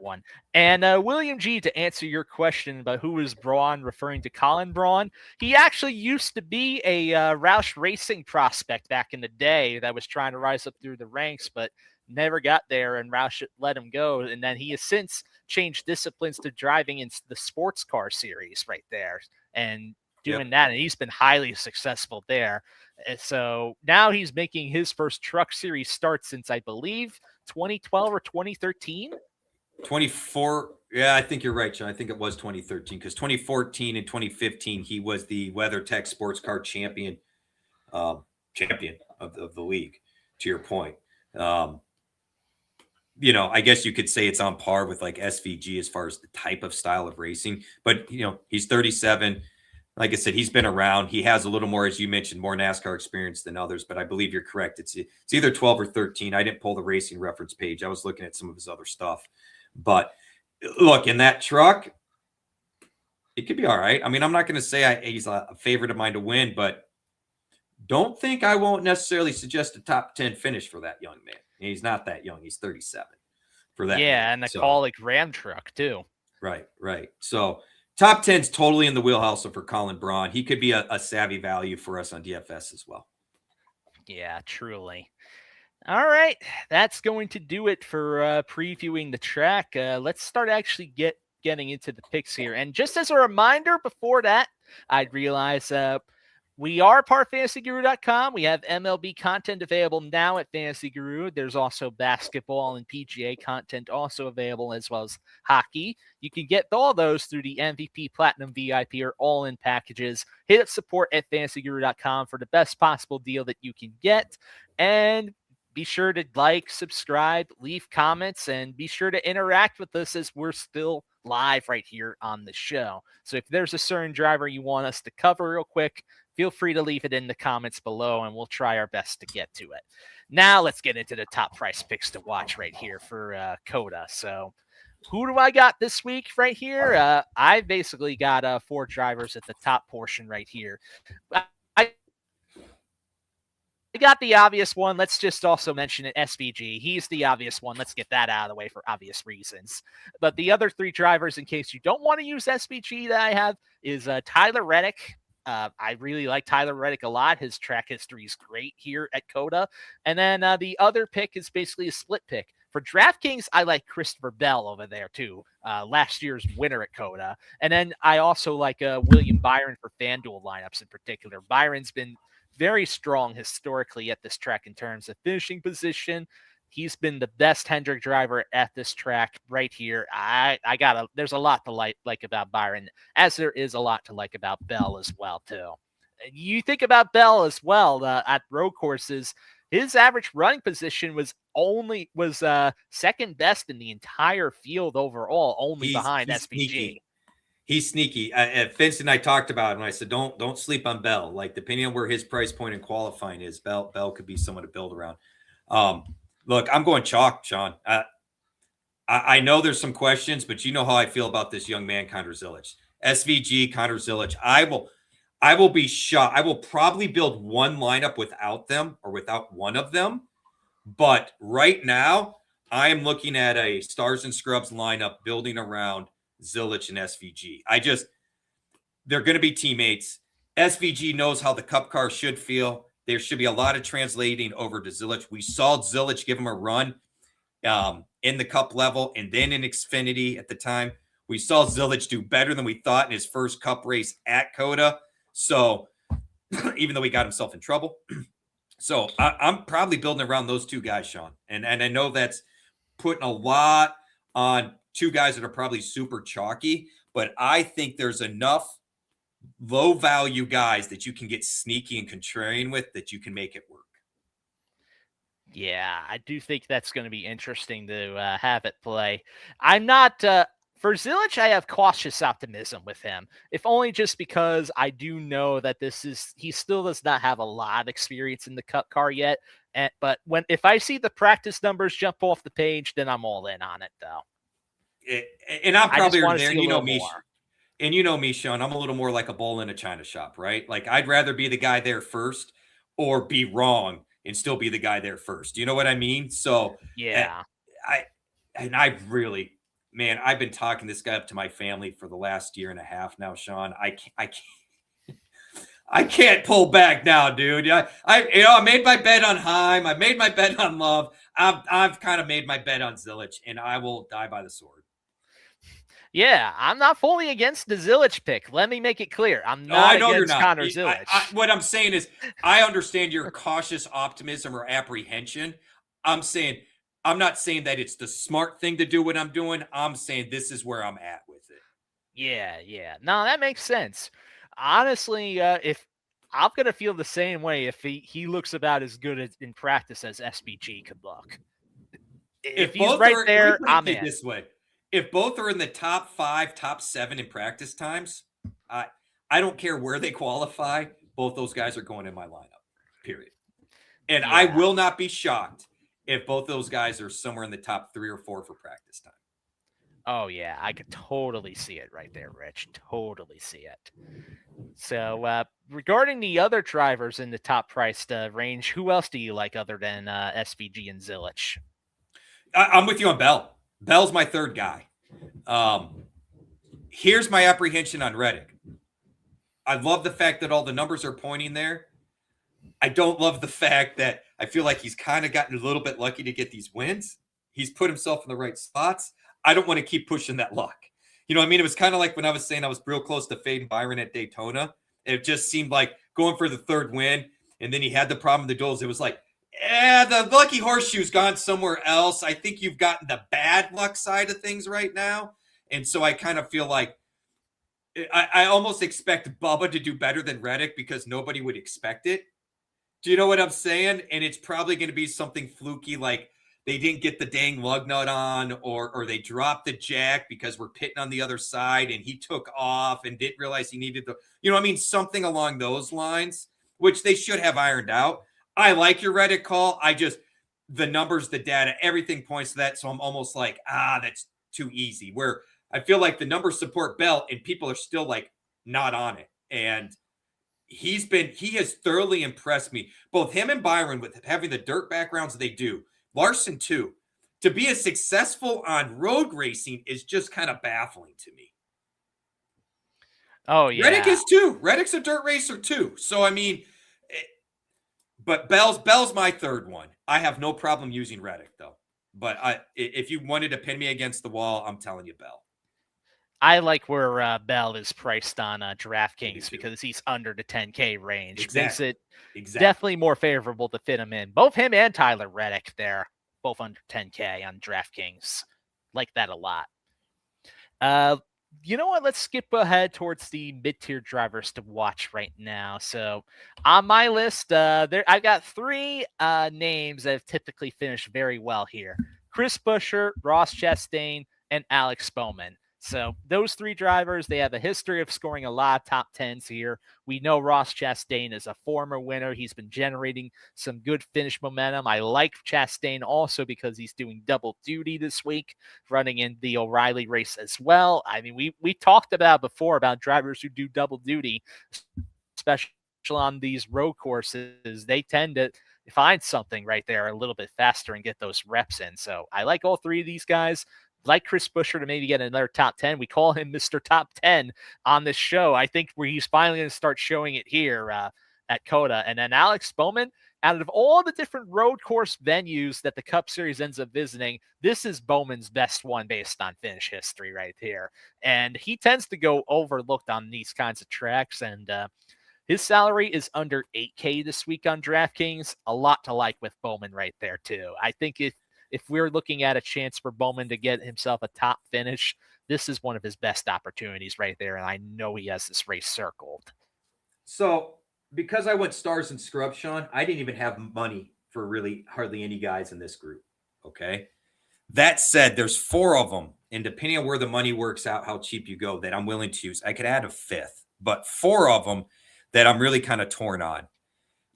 Speaker 2: one. And William G, to answer your question about who is Braun, referring to Colin Braun, he actually used to be a Roush Racing prospect back in the day that was trying to rise up through the ranks, but never got there, and Roush let him go. And then he has since changed disciplines to driving in the sports car series right there and doing that. And he's been highly successful there. And so now he's making his first truck series start since, I believe, 2012 or 2013.
Speaker 1: 24. Yeah, I think you're right, John. I think it was 2013 because 2014 and 2015, he was the WeatherTech sports car champion of the league, to your point. I guess you could say it's on par with like SVG as far as the type of style of racing, but he's 37. Like I said, he's been around. He has a little more, as you mentioned, more NASCAR experience than others, but I believe you're correct. It's either 12 or 13. I didn't pull the racing reference page. I was looking at some of his other stuff, but look, in that truck, it could be all right. I mean, I'm not going to say he's a favorite of mine to win, but I won't necessarily suggest a top 10 finish for that young man. He's not that young. He's 37 for that.
Speaker 2: Yeah, and the Colic Ram truck too.
Speaker 1: Right. So top 10's totally in the wheelhouse for Colin Braun. He could be a savvy value for us on DFS as well.
Speaker 2: Yeah, truly. All right, that's going to do it for previewing the track. Let's start actually getting into the picks here. And just as a reminder before that, I'd realize we are part of FantasyGuru.com. We have MLB content available now at Fantasy Guru. There's also basketball and PGA content also available, as well as hockey. You can get all those through the MVP, Platinum, VIP, or all-in packages. Hit up support at FantasyGuru.com for the best possible deal that you can get. And be sure to like, subscribe, leave comments, and be sure to interact with us as we're still live right here on the show. So if there's a certain driver you want us to cover real quick, feel free to leave it in the comments below, and we'll try our best to get to it. Now let's get into the top price picks to watch right here for COTA. So who do I got this week right here? I basically got 4 drivers at the top portion right here. I got the obvious one. Let's just also mention it, SVG. He's the obvious one. Let's get that out of the way for obvious reasons. But the other 3 drivers, in case you don't want to use SVG that I have, is Tyler Reddick. I really like Tyler Reddick a lot. His track history is great here at COTA. And then the other pick is basically a split pick. For DraftKings, I like Christopher Bell over there too, last year's winner at COTA. And then I also like William Byron for FanDuel lineups in particular. Byron's been very strong historically at this track in terms of finishing position. He's been the best Hendrick driver at this track right here. There's a lot to like about Byron, as there is a lot to like about Bell as well too. You think about Bell as well at road courses. His average running position was second best in the entire field overall, only behind SVG.
Speaker 1: Sneaky. He's sneaky. Vince and I talked about it, and I said, don't sleep on Bell. Like, depending on where his price point in qualifying is, Bell could be someone to build around. Look, I'm going chalk, Sean. I know there's some questions, but you know how I feel about this young man, Connor Zilic. SVG, Connor Zilic. I will be shocked. I will probably build one lineup without them or without one of them. But right now, I am looking at a Stars and Scrubs lineup building around Zilic and SVG. They're going to be teammates. SVG knows how the Cup car should feel. There should be a lot of translating over to Zilic. We saw Zilic give him a run in the Cup level and then in Xfinity at the time. We saw Zilic do better than we thought in his first Cup race at COTA. So even though he got himself in trouble. So I'm probably building around those 2 guys, Sean. And I know that's putting a lot on 2 guys that are probably super chalky, but I think there's enough low value guys that you can get sneaky and contrarian with that you can make it work.
Speaker 2: Yeah, I do think that's going to be interesting to have it play. I'm not for Zilic, I have cautious optimism with him, if only just because I do know that he still does not have a lot of experience in the Cup car yet. But if I see the practice numbers jump off the page, then I'm all in on it, though.
Speaker 1: And I'm probably there. You know me, and you know me, Sean. I'm a little more like a bull in a china shop, right? Like, I'd rather be the guy there first, or be wrong and still be the guy there first. You know what I mean? So
Speaker 2: yeah,
Speaker 1: Man, I've been talking this guy up to my family for the last year and a half now, Sean. I can't pull back now, dude. I made my bet on Heim. I made my bet on Love. I've kind of made my bet on Zilic, and I will die by the sword.
Speaker 2: Yeah, I'm not fully against the Zilic pick. Let me make it clear. I'm not against Connor Zilic.
Speaker 1: What I'm saying is, I understand your cautious optimism or apprehension. I'm not saying that it's the smart thing to do what I'm doing. I'm saying this is where I'm at with it.
Speaker 2: Yeah. No, that makes sense. Honestly, if I'm going to feel the same way if he looks about as good in practice as SVG could look. If he's right there, I'm in.
Speaker 1: This way. If both are in the top 5, top 7 in practice times, I don't care where they qualify. Both those guys are going in my lineup, period. And yeah. I will not be shocked if both those guys are somewhere in the top 3 or 4 for practice time.
Speaker 2: Oh, yeah. I could totally see it right there, Rich. Totally see it. So, regarding the other drivers in the top priced range, who else do you like other than SVG and Zilic?
Speaker 1: I'm with you on Bell. Bell's my third guy. Here's my apprehension on Reddick. I love the fact that all the numbers are pointing there. I don't love the fact that I feel like he's kind of gotten a little bit lucky to get these wins. He's put himself in the right spots. I don't want to keep pushing that luck. You know what I mean? It was kind of like when I was saying I was real close to fading Byron at Daytona. It just seemed like going for the 3rd win, and then he had the problem with the duels. It was like, the lucky horseshoe's gone somewhere else. I think you've gotten the bad luck side of things right now. And so I kind of feel like I almost expect Bubba to do better than Reddick because nobody would expect it. Do you know what I'm saying? And it's probably going to be something fluky, like they didn't get the dang lug nut on, or they dropped the jack because we're pitting on the other side and he took off and didn't realize he needed you know what I mean? Something along those lines, which they should have ironed out. I like your Reddick call. The numbers, the data, everything points to that. So I'm almost like, that's too easy. Where I feel like the numbers support Bell and people are still like not on it. And he has thoroughly impressed me. Both him and Byron, with having the dirt backgrounds they do. Larson too. To be as successful on road racing is just kind of baffling to me.
Speaker 2: Oh
Speaker 1: Reddick
Speaker 2: yeah.
Speaker 1: is too. Reddick's a dirt racer too. So I mean, but Bell's my third one. I have no problem using Reddick though. But if you wanted to pin me against the wall, I'm telling you Bell.
Speaker 2: I like where Bell is priced on
Speaker 1: I
Speaker 2: DraftKings
Speaker 1: do too.
Speaker 2: because he's under the 10K range.
Speaker 1: Exactly.
Speaker 2: Makes it definitely more favorable to fit him in. Both him and Tyler Reddick, they're both under 10K on DraftKings. Like that a lot. You know what? Let's skip ahead towards the mid-tier drivers to watch right now. So on my list, I've got three names that have typically finished very well here: Chris Buescher, Ross Chastain, and Alex Bowman. So those three drivers, they have a history of scoring a lot of top 10s here. We know Ross Chastain is a former winner. He's been generating some good finish momentum. I like Chastain also because he's doing double duty this week, running in the O'Reilly race as well. I mean, we talked about before about drivers who do double duty, especially on these road courses. They tend to find something right there a little bit faster and get those reps in. So I like all three of these guys. Like Chris Buescher to maybe get another top 10. We call him Mr. Top 10 on this show. I think where he's finally going to start showing it here at COTA. And then Alex Bowman, out of all the different road course venues that the Cup Series ends up visiting, this is Bowman's best one based on finish history right here. And he tends to go overlooked on these kinds of tracks. And his salary is under 8K this week on DraftKings. A lot to like with Bowman right there, too. I think if we're looking at a chance for Bowman to get himself a top finish, this is one of his best opportunities right there. And I know he has this race circled.
Speaker 1: So because I went stars and scrubs, Sean, I didn't even have money for really hardly any guys in this group. Okay. That said, there's four of them. And depending on where the money works out, how cheap you go, that I'm willing to use. I could add a fifth, but four of them that I'm really kind of torn on.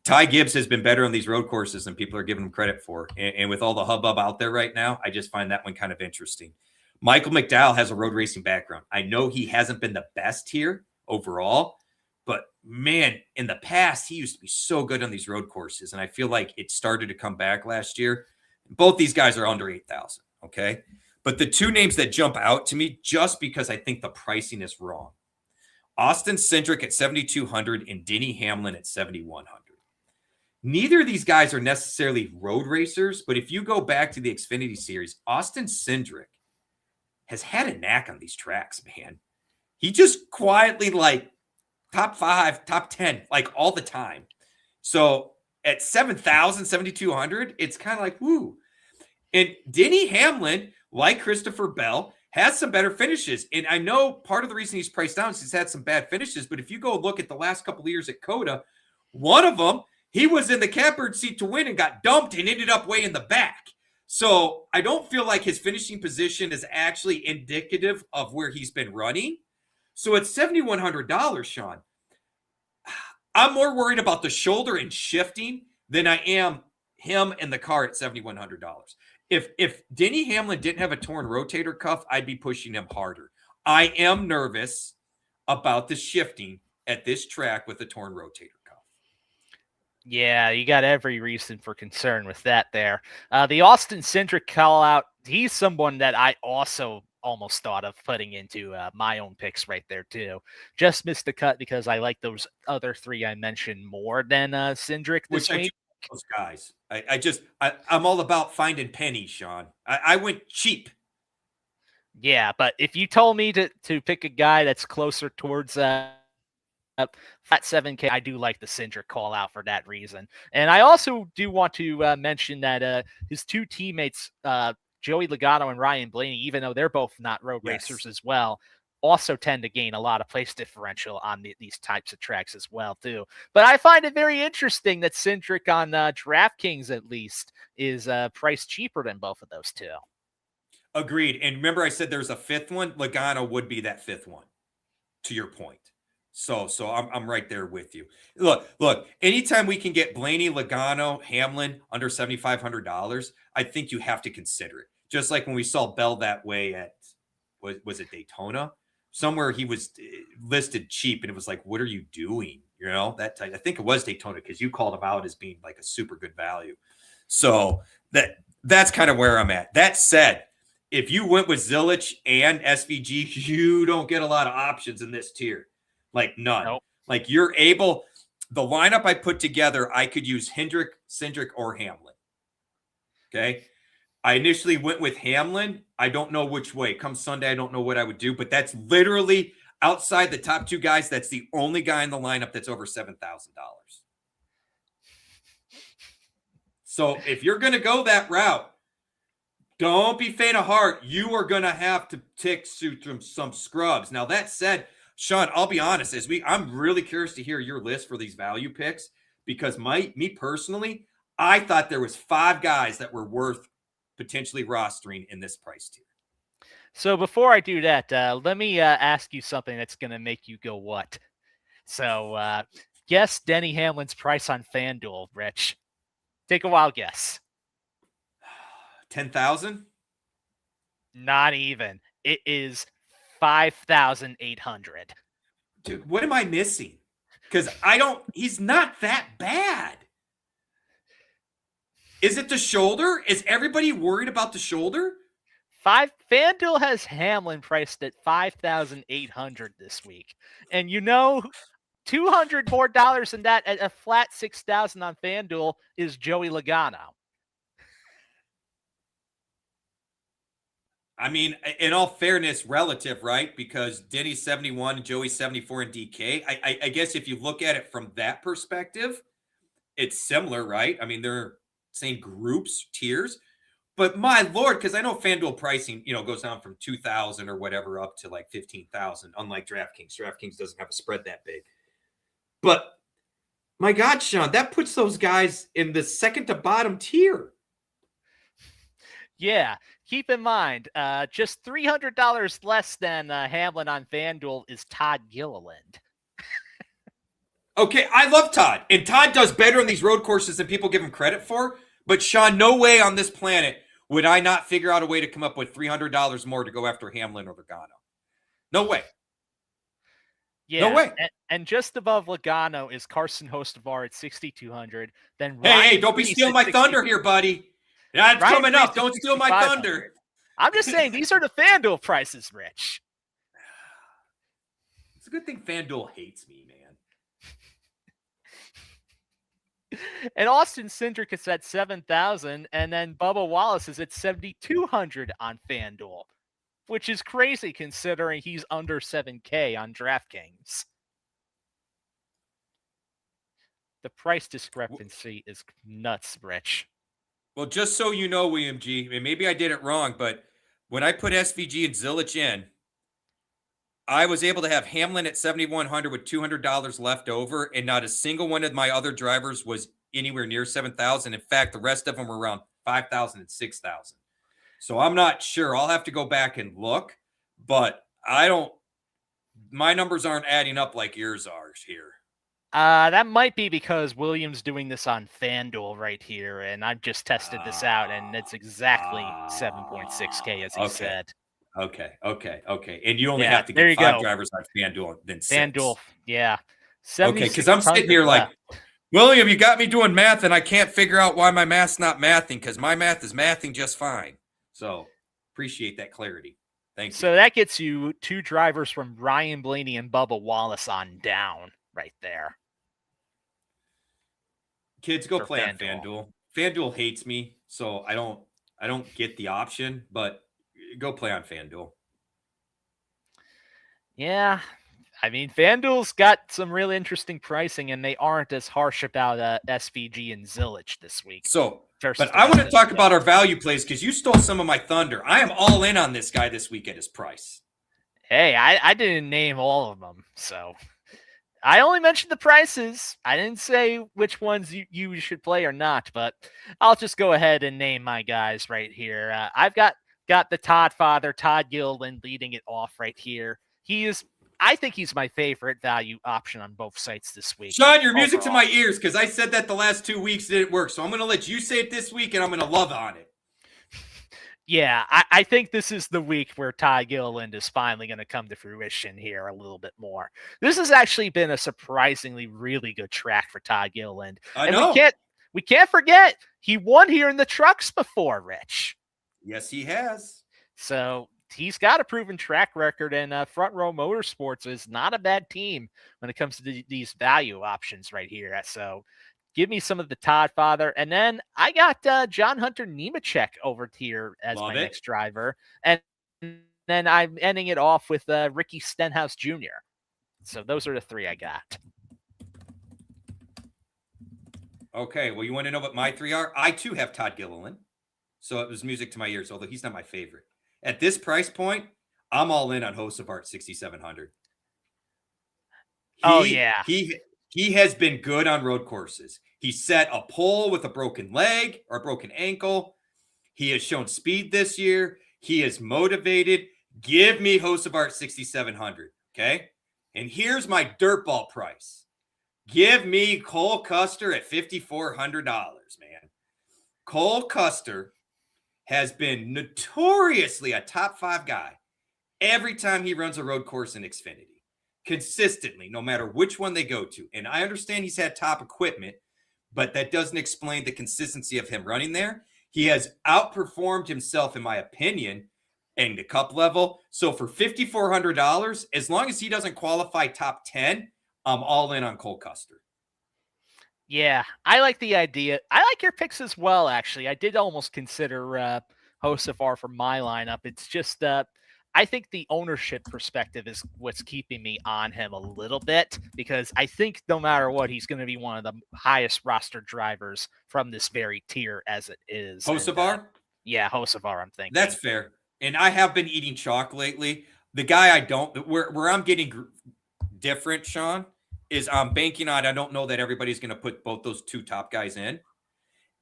Speaker 1: Ty Gibbs has been better on these road courses than people are giving him credit for. And with all the hubbub out there right now, I just find that one kind of interesting. Michael McDowell has a road racing background. I know he hasn't been the best here overall, but man, in the past, he used to be so good on these road courses. And I feel like it started to come back last year. Both these guys are under 8,000. Okay. But the two names that jump out to me, just because I think the pricing is wrong: Austin Cindric at 7,200 and Denny Hamlin at 7,100. Neither of these guys are necessarily road racers, but if you go back to the Xfinity Series, Austin Cindric has had a knack on these tracks, man. He just quietly like top 5, top 10, like all the time. So at 7,000, 7,200, it's kind of like, woo. And Denny Hamlin, like Christopher Bell, has some better finishes. And I know part of the reason he's priced down is he's had some bad finishes, but if you go look at the last couple of years at COTA, one of them, he was in the catbird seat to win and got dumped and ended up way in the back. So I don't feel like his finishing position is actually indicative of where he's been running. So at $7,100, Sean, I'm more worried about the shoulder and shifting than I am him and the car at $7,100. If Denny Hamlin didn't have a torn rotator cuff, I'd be pushing him harder. I am nervous about the shifting at this track with a torn rotator cuff.
Speaker 2: Yeah, you got every reason for concern with that there. The Austin Cindric call out, he's someone that I also almost thought of putting into my own picks right there too. Just missed the cut because I like those other three I mentioned more than Cindric this week.
Speaker 1: Those guys. I'm all about finding pennies, Sean. I went cheap.
Speaker 2: Yeah, but if you told me to pick a guy that's closer towards flat 7K, I do like the Cindric call out for that reason. And I also do want to mention that his two teammates, Joey Logano and Ryan Blaney, even though they're both not road racers as well, also tend to gain a lot of place differential on these types of tracks as well, too. But I find it very interesting that Cindric on DraftKings, at least, is priced cheaper than both of those two.
Speaker 1: Agreed. And remember I said there's a fifth one? Logano would be that fifth one, to your point. So I'm right there with you. Look, anytime we can get Blaney, Logano, Hamlin under $7,500, I think you have to consider it. Just like when we saw Bell that way at, was it Daytona? Somewhere he was listed cheap, and it was like, what are you doing? You know, that type. I think it was Daytona because you called him out as being like a super good value. So that's kind of where I'm at. That said, if you went with Zilich and SVG, you don't get a lot of options in this tier. Like none.
Speaker 2: Nope.
Speaker 1: Like you're able, the lineup I put together, I could use Hendrick, Cindric, or Hamlin. Okay. I initially went with Hamlin. I don't know which way. Come Sunday, I don't know what I would do, but that's literally outside the top two guys. That's the only guy in the lineup that's over $7,000. So if you're going to go that route, don't be faint of heart. You are going to have to tick through some scrubs. Now, that said, Sean, I'll be honest, I'm really curious to hear your list for these value picks because me personally, I thought there was 5 guys that were worth potentially rostering in this price tier.
Speaker 2: So before I do that, let me ask you something that's going to make you go, what? So guess Denny Hamlin's price on FanDuel, Rich. Take a wild guess.
Speaker 1: 10,000?
Speaker 2: Not even. It is 5,800.
Speaker 1: Dude, what am I missing? Because he's not that bad. Is it the shoulder? Is everybody worried about the shoulder?
Speaker 2: FanDuel has Hamlin priced at 5,800 this week. And you know, $200 more than that at a flat 6,000 on FanDuel is Joey Logano.
Speaker 1: I mean, in all fairness, relative, right? Because Denny's 71 and Joey's 74 in DK. I guess if you look at it from that perspective, it's similar, right? I mean, they're same groups, tiers. But my Lord, because I know FanDuel pricing, goes down from 2,000 or whatever up to like 15,000, unlike DraftKings. DraftKings doesn't have a spread that big. But my God, Sean, that puts those guys in the second to bottom tier.
Speaker 2: Yeah, keep in mind, just $300 less than Hamlin on FanDuel is Todd Gilliland.
Speaker 1: Okay, I love Todd. And Todd does better on these road courses than people give him credit for. But Sean, no way on this planet would I not figure out a way to come up with $300 more to go after Hamlin or Logano. No way.
Speaker 2: Yeah,
Speaker 1: no way.
Speaker 2: And just above Logano is Carson Hocevar at 6,200. Then
Speaker 1: hey, don't be stealing my thunder here, buddy. That's coming up. Don't steal my thunder.
Speaker 2: I'm just saying these are the FanDuel prices, Rich.
Speaker 1: It's a good thing FanDuel hates me, man.
Speaker 2: And Austin Cindric is at 7,000, and then Bubba Wallace is at 7,200 on FanDuel, which is crazy considering he's under 7K on DraftKings. The price discrepancy is nuts, Rich.
Speaker 1: Well, just so you know, William G., and maybe I did it wrong, but when I put SVG and Zilich in, I was able to have Hamlin at 7,100 with $200 left over, and not a single one of my other drivers was anywhere near 7,000. In fact, the rest of them were around 5,000 and 6,000. So I'm not sure. I'll have to go back and look, but my numbers aren't adding up like yours are here.
Speaker 2: That might be because William's doing this on FanDuel right here, and I've just tested this out, and it's exactly 7.6K as he said.
Speaker 1: Okay. And you only have to get 5 drivers on FanDuel than 6.
Speaker 2: FanDuel, yeah.
Speaker 1: Okay, because I'm sitting here like, William, you got me doing math, and I can't figure out why my math's not mathing, because my math is mathing just fine. So appreciate that clarity. Thank you.
Speaker 2: So that gets you 2 drivers from Ryan Blaney and Bubba Wallace on down right there.
Speaker 1: Kids, go play on FanDuel. FanDuel hates me, so I don't get the option, but go play on FanDuel.
Speaker 2: Yeah. I mean, FanDuel's got some really interesting pricing, and they aren't as harsh about SVG and Zilich this week.
Speaker 1: So, but I want to talk about our value plays because you stole some of my thunder. I am all in on this guy this week at his price.
Speaker 2: Hey, I didn't name all of them, so I only mentioned the prices. I didn't say which ones you should play or not, but I'll just go ahead and name my guys right here. I've got the Todd father, Todd Gilliland, leading it off right here. I think he's my favorite value option on both sites this week.
Speaker 1: Sean, your music to my ears because I said that the last 2 weeks didn't work. So I'm going to let you say it this week, and I'm going to love on it.
Speaker 2: Yeah, I think this is the week where Ty Gilliland is finally going to come to fruition here a little bit more. This has actually been a surprisingly really good track for Ty Gilliland.
Speaker 1: I
Speaker 2: And
Speaker 1: know.
Speaker 2: we can't forget he won here in the trucks before, Rich.
Speaker 1: Yes, he has.
Speaker 2: So he's got a proven track record, and Front Row Motorsports is not a bad team when it comes to these value options right here. So give me some of the Todd Father. And then I got John Hunter Nemechek over here as
Speaker 1: Love
Speaker 2: my
Speaker 1: it.
Speaker 2: next driver. And then I'm ending it off with Ricky Stenhouse Jr. So those are the three I got.
Speaker 1: Okay, well, you want to know what my three are? I, too, have Todd Gilliland. So it was music to my ears, although he's not my favorite. At this price point, I'm all in on Hosevart 6,700.
Speaker 2: Oh, yeah.
Speaker 1: He has been good on road courses. He set a pole with a broken leg or a broken ankle. He has shown speed this year. He is motivated. Give me Hosevart 6,700, okay? And here's my dirtball price. Give me Cole Custer at $5,400, man. Cole Custer has been notoriously a top 5 guy every time he runs a road course in Xfinity. Consistently, no matter which one they go to. And I understand he's had top equipment, but that doesn't explain the consistency of him running there. He has outperformed himself, in my opinion, in the cup level. So for $5,400, as long as he doesn't qualify top 10, I'm all in on Cole Custer.
Speaker 2: Yeah, I like the idea. I like your picks as well, actually. I did almost consider Hosefar for my lineup. It's just I think the ownership perspective is what's keeping me on him a little bit, because I think no matter what, he's going to be one of the highest roster drivers from this very tier as it is.
Speaker 1: Hosefar?
Speaker 2: Yeah, Hosefar, I'm thinking.
Speaker 1: That's fair. And I have been eating chalk lately. The guy I don't, where I'm getting different, Sean, is I'm banking on, I don't know that everybody's going to put both those two top guys in.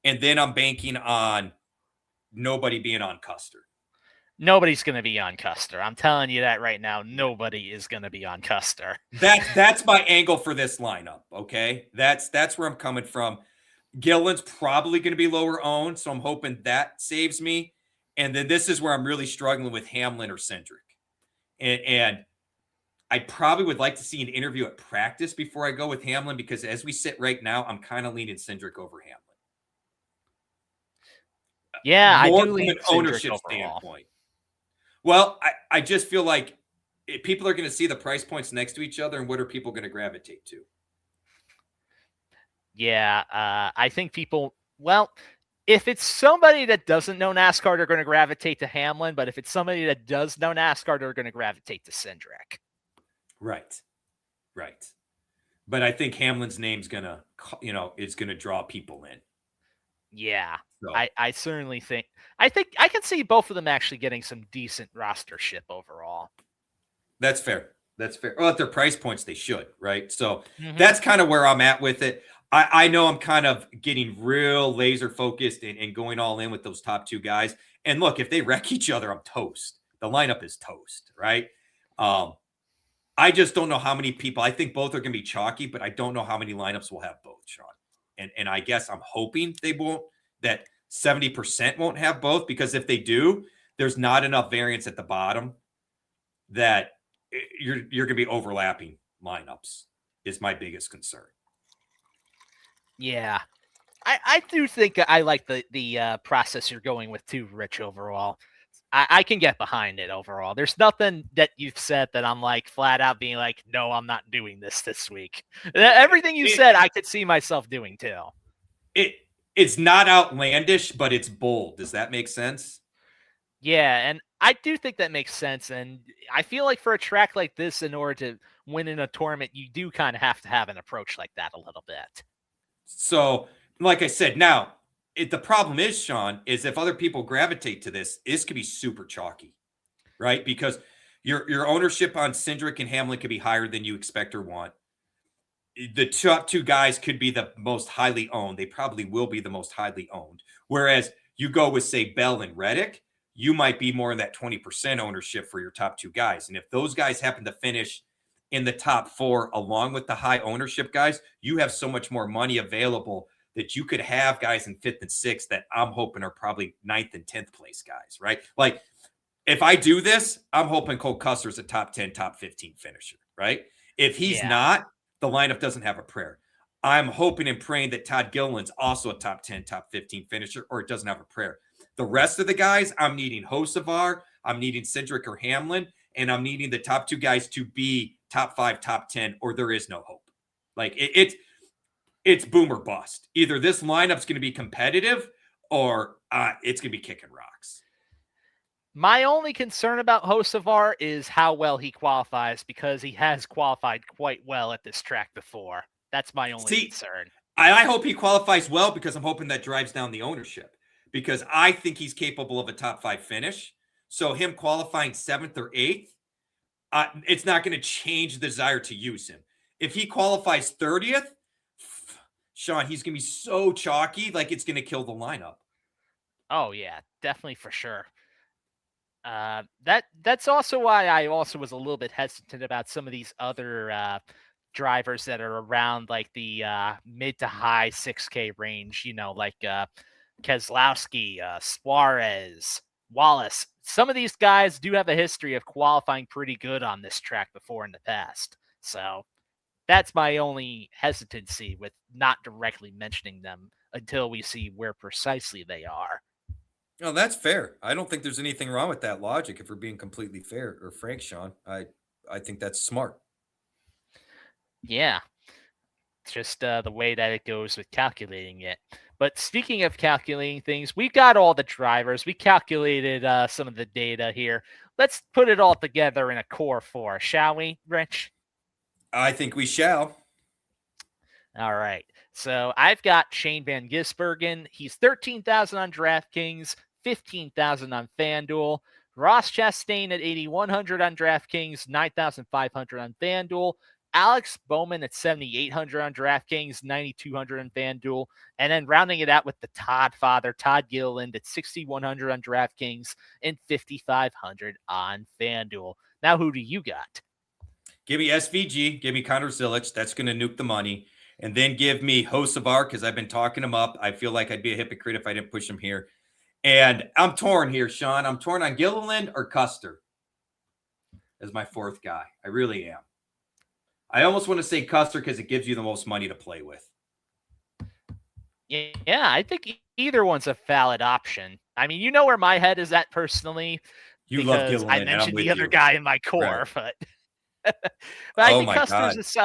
Speaker 1: And then I'm banking on nobody being on Custer.
Speaker 2: Nobody's going to be on Custer. I'm telling you that right now. Nobody is going to be on Custer.
Speaker 1: That's my angle for this lineup, okay? That's where I'm coming from. Gillen's probably going to be lower owned, so I'm hoping that saves me. And then this is where I'm really struggling with Hamlin or Cindric. And I probably would like to see an interview at practice before I go with Hamlin, because as we sit right now, I'm kind of leaning Cindric over Hamlin.
Speaker 2: Yeah,
Speaker 1: more
Speaker 2: I do lean
Speaker 1: from an ownership standpoint. Well, I just feel like people are going to see the price points next to each other, and what are people going to gravitate to?
Speaker 2: Yeah, I think people, well, if it's somebody that doesn't know NASCAR, they're going to gravitate to Hamlin. But if it's somebody that does know NASCAR, they're going to gravitate to Cindric.
Speaker 1: Right. But I think Hamlin's name's going to, is going to draw people in.
Speaker 2: Yeah, so. I certainly think I can see both of them actually getting some decent rostership overall.
Speaker 1: That's fair. Well, at their price points, they should, right? So that's kind of where I'm at with it. I know I'm kind of getting real laser focused and going all in with those top 2 guys. And look, if they wreck each other, I'm toast. The lineup is toast, right? I just don't know how many people. I think both are going to be chalky, but I don't know how many lineups will have both, Sean. And I guess I'm hoping they won't, that 70% won't have both, because if they do, there's not enough variance at the bottom that you're going to be overlapping lineups is my biggest concern.
Speaker 2: Yeah, I do think I like the process you're going with too, Rich, overall. I can get behind it overall. There's nothing that you've said that I'm like flat out being like, no, I'm not doing this week. Everything you said, I could see myself doing too.
Speaker 1: It's not outlandish, but it's bold. Does that make sense?
Speaker 2: Yeah, and I do think that makes sense. And I feel like for a track like this, in order to win in a tournament, you do kind of have to have an approach like that a little bit.
Speaker 1: So, like I said, now, the problem is, Sean, is if other people gravitate to this could be super chalky, right? Because your ownership on Cindric and Hamlin could be higher than you expect or want. The top 2 guys could be the most highly owned. They probably will be the most highly owned. Whereas you go with, say, Bell and Reddick, you might be more in that 20% ownership for your top 2 guys. And if those guys happen to finish in the top 4 along with the high ownership guys, you have so much more money available that you could have guys in 5th and 6th that I'm hoping are probably 9th and 10th place guys, right? Like, if I do this, I'm hoping Cole Custer's a top 10, top 15 finisher, right? If he's not, the lineup doesn't have a prayer. I'm hoping and praying that Todd Gilliland's also a top 10, top 15 finisher, or it doesn't have a prayer. The rest of the guys, I'm needing Hocevar, I'm needing Cindric or Hamlin, and I'm needing the top 2 guys to be top 5, top 10, or there is no hope. Like, it's boom or bust. Either this lineup's going to be competitive, or it's going to be kicking rocks.
Speaker 2: My only concern about Hocevar is how well he qualifies, because he has qualified quite well at this track before. That's my only concern.
Speaker 1: I hope he qualifies well, because I'm hoping that drives down the ownership, because I think he's capable of a top 5 finish. So him qualifying 7th or 8th, it's not going to change the desire to use him. If he qualifies 30th, Sean, he's going to be so chalky, like it's going to kill the lineup.
Speaker 2: Oh, yeah, definitely for sure. That's also why I also was a little bit hesitant about some of these other drivers that are around like the mid to high 6K range, like Keselowski, Suarez, Wallace. Some of these guys do have a history of qualifying pretty good on this track before in the past. So that's my only hesitancy with not directly mentioning them until we see where precisely they are.
Speaker 1: No, that's fair. I don't think there's anything wrong with that logic, if we're being completely fair or frank, Sean. I think that's smart.
Speaker 2: Yeah. It's just the way that it goes with calculating it. But speaking of calculating things, we've got all the drivers. We calculated some of the data here. Let's put it all together in a core 4, shall we, Rich?
Speaker 1: I think we shall.
Speaker 2: All right. So I've got Shane Van Gisbergen. He's 13,000 on DraftKings, 15,000 on FanDuel. Ross Chastain at 8,100 on DraftKings, 9,500 on FanDuel. Alex Bowman at 7,800 on DraftKings, 9,200 on FanDuel. And then rounding it out with the Todd father, Todd Gilliland at 6,100 on DraftKings and 5,500 on FanDuel. Now, who do you got?
Speaker 1: Give me SVG. Give me Connor Zilic. That's going to nuke the money. And then give me Hocevar, because I've been talking him up. I feel like I'd be a hypocrite if I didn't push him here. And I'm torn here, Sean. I'm torn on Gilliland or Custer as my 4th guy. I really am. I almost want to say Custer because it gives you the most money to play with.
Speaker 2: Yeah, I think either one's a valid option. I mean, you know where my head is at personally.
Speaker 1: You love Gilliland.
Speaker 2: I mentioned the other guy in my core,
Speaker 1: right.
Speaker 2: but I think Custer's